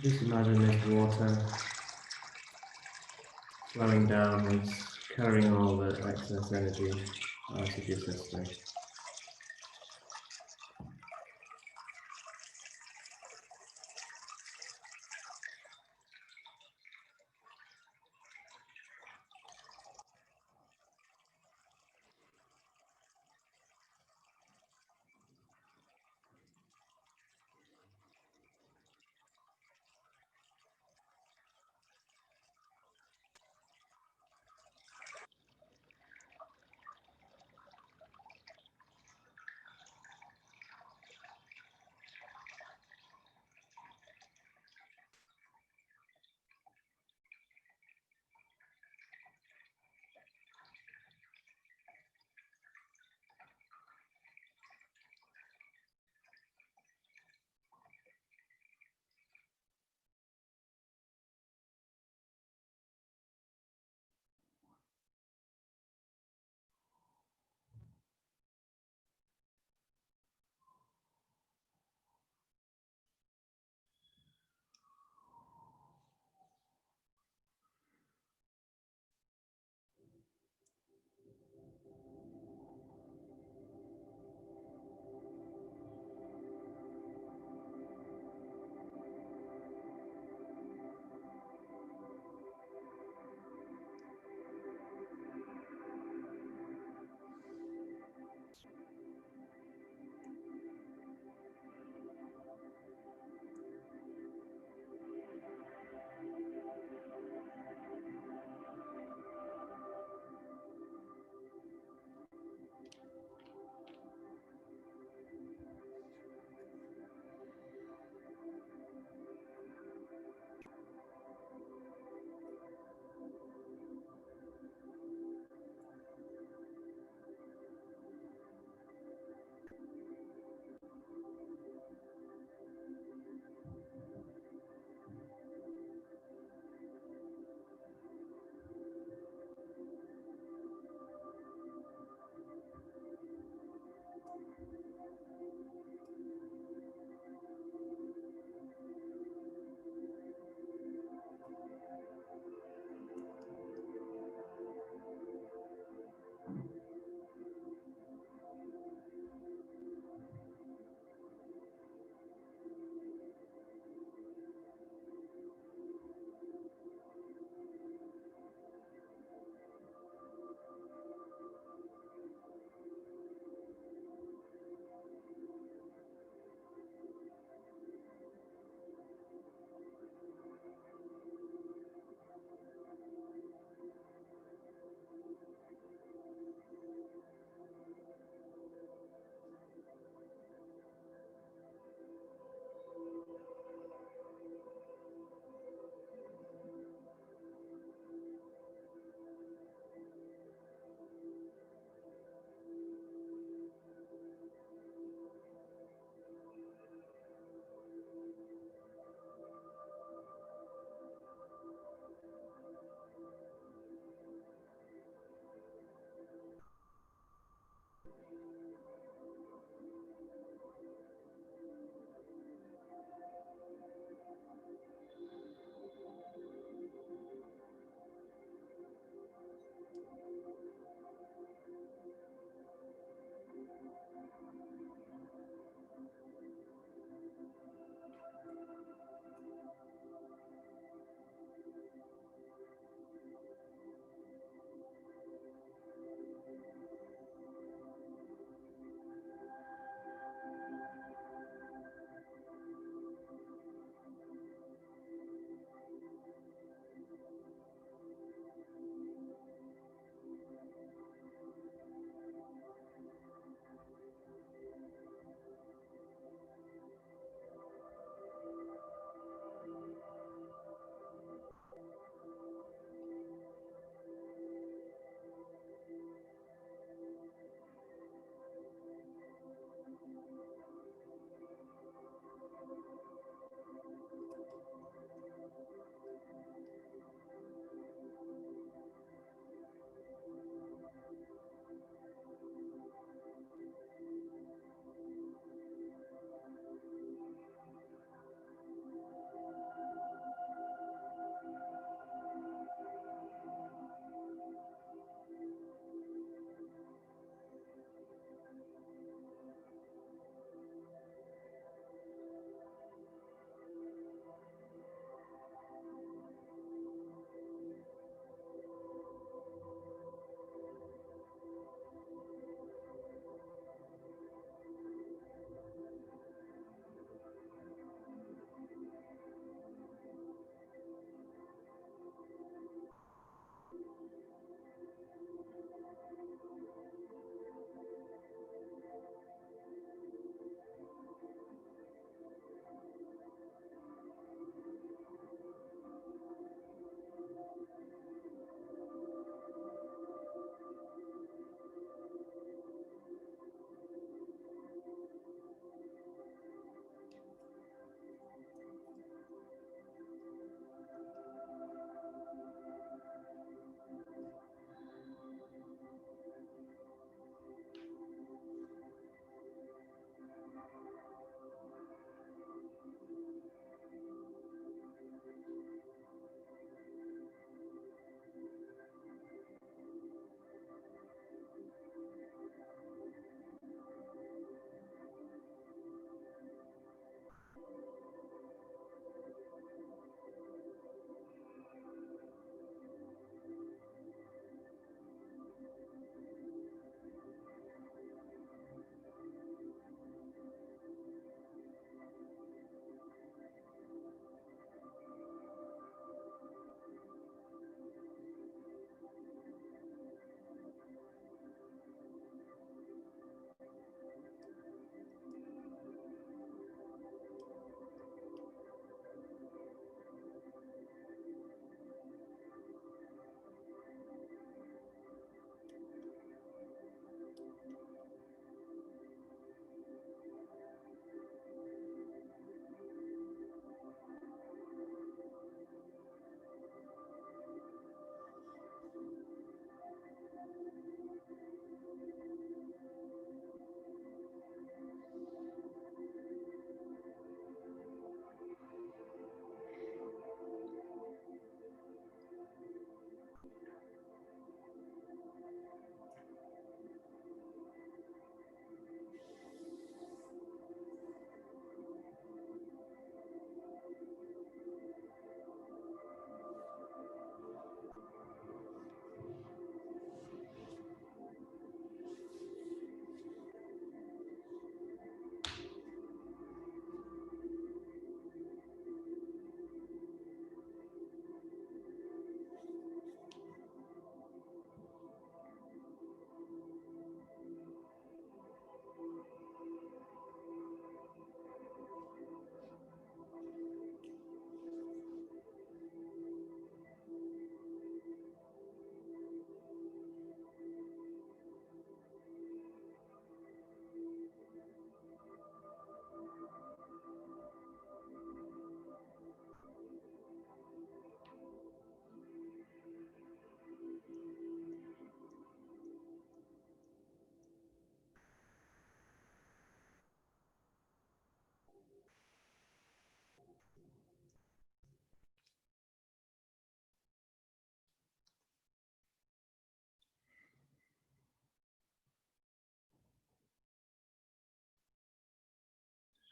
[SPEAKER 1] Just imagine this water flowing downwards, carrying all the excess energy out of your system.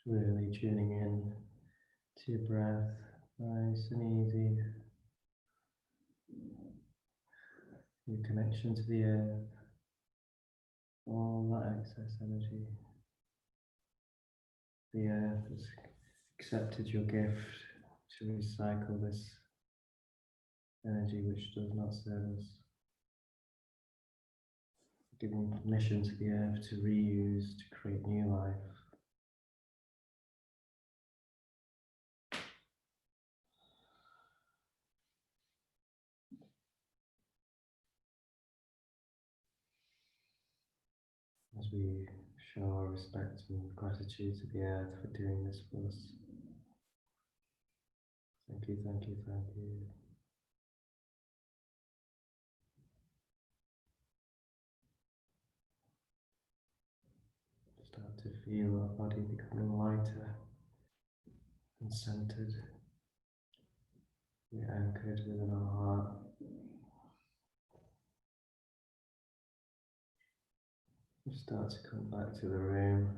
[SPEAKER 1] Really tuning in to your breath, nice and easy. Your connection to the earth, all that excess energy. The earth has accepted your gift to recycle this energy which does not serve us. Giving permission to the earth to reuse, to create new life. As we show our respect and gratitude to the earth for doing this for us. Thank you, thank you, thank you. Start to feel our body becoming lighter and centered. We're anchored within our heart. We start to come back to the room.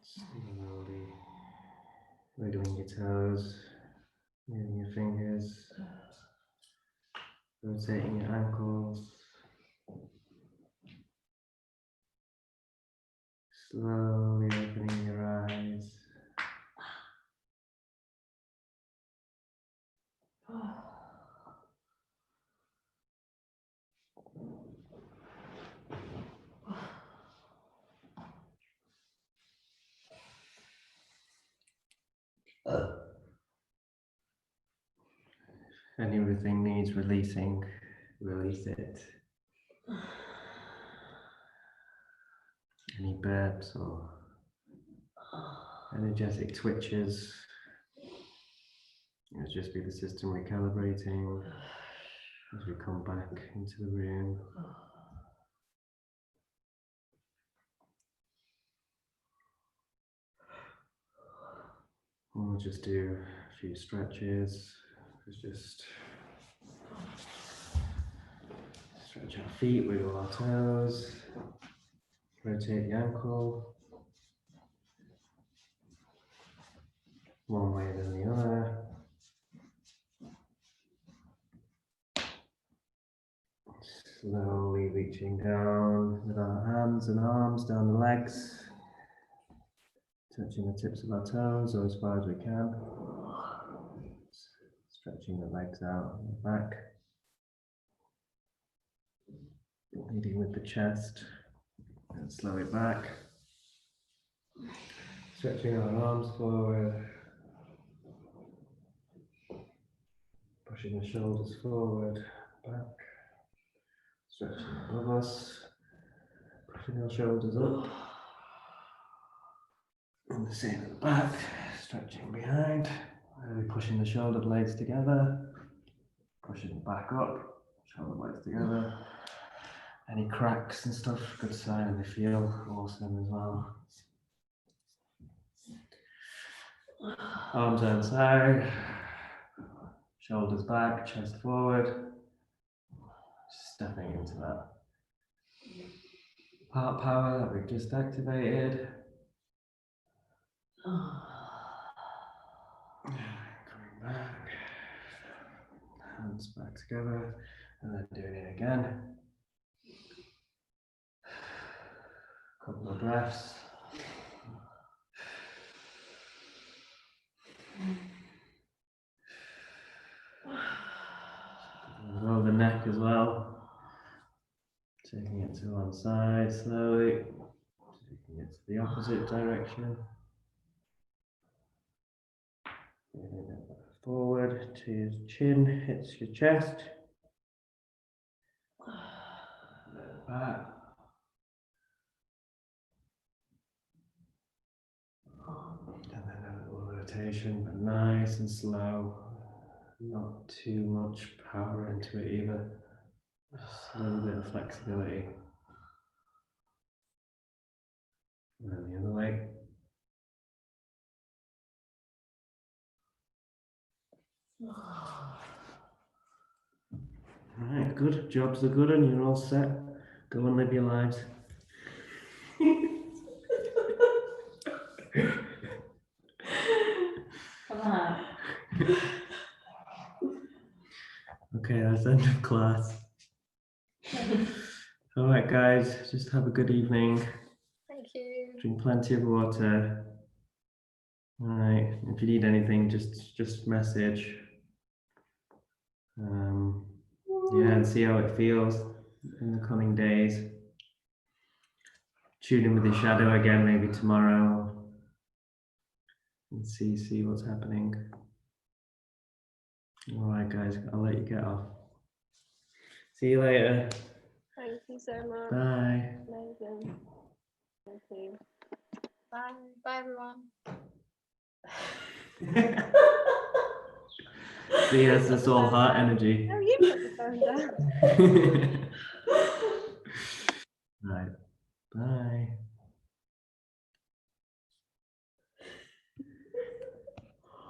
[SPEAKER 1] Slowly wiggling your toes, moving your fingers, rotating your ankles, slowly opening your eyes. If anything needs releasing, release it. Any burps or energetic twitches, it'll just be the system recalibrating as we come back into the room. We'll just do a few stretches. Let's just stretch our feet, wiggle our toes, rotate the ankle, one way then the other. Slowly reaching down with our hands and arms down the legs, touching the tips of our toes or as far as we can. Stretching the legs out and the back. Leading with the chest and slow it back. Stretching our arms forward. Pushing the shoulders forward, back. Stretching above us. Pushing our shoulders up. And the same at the back. Stretching behind. Really pushing the shoulder blades together. Pushing back up. Shoulder blades together. Any cracks and stuff, good sign, and they feel awesome as well. Arms outside, shoulders back, chest forward. Stepping into that heart power that we've just activated. Coming back, hands back together, and then doing it again. Couple of breaths. Roll the neck as well. Taking it to one side slowly. Taking it to the opposite direction. Moving it forward to your chin, hits your chest. Back. And then a little rotation, but nice and slow. Not too much power into it either. Just a little bit of flexibility. And then the other leg. All right, good. Jobs are good and you're all set. Go and live your lives.
[SPEAKER 3] Come on.
[SPEAKER 1] Okay, that's the end of class. All right, guys, just have a good evening.
[SPEAKER 4] Thank you.
[SPEAKER 1] Drink plenty of water. All right, if you need anything, just message. Yeah, and see how it feels in the coming days. Tune in with your shadow again, maybe tomorrow, and see what's happening. All right, guys, I'll let you get off. See you later.
[SPEAKER 4] Thank you so much.
[SPEAKER 1] Bye.
[SPEAKER 4] Amazing. Thank you. Bye. Bye, everyone.
[SPEAKER 1] See, that's this all heart energy.
[SPEAKER 4] No, you put the phone down.
[SPEAKER 1] Right. Bye.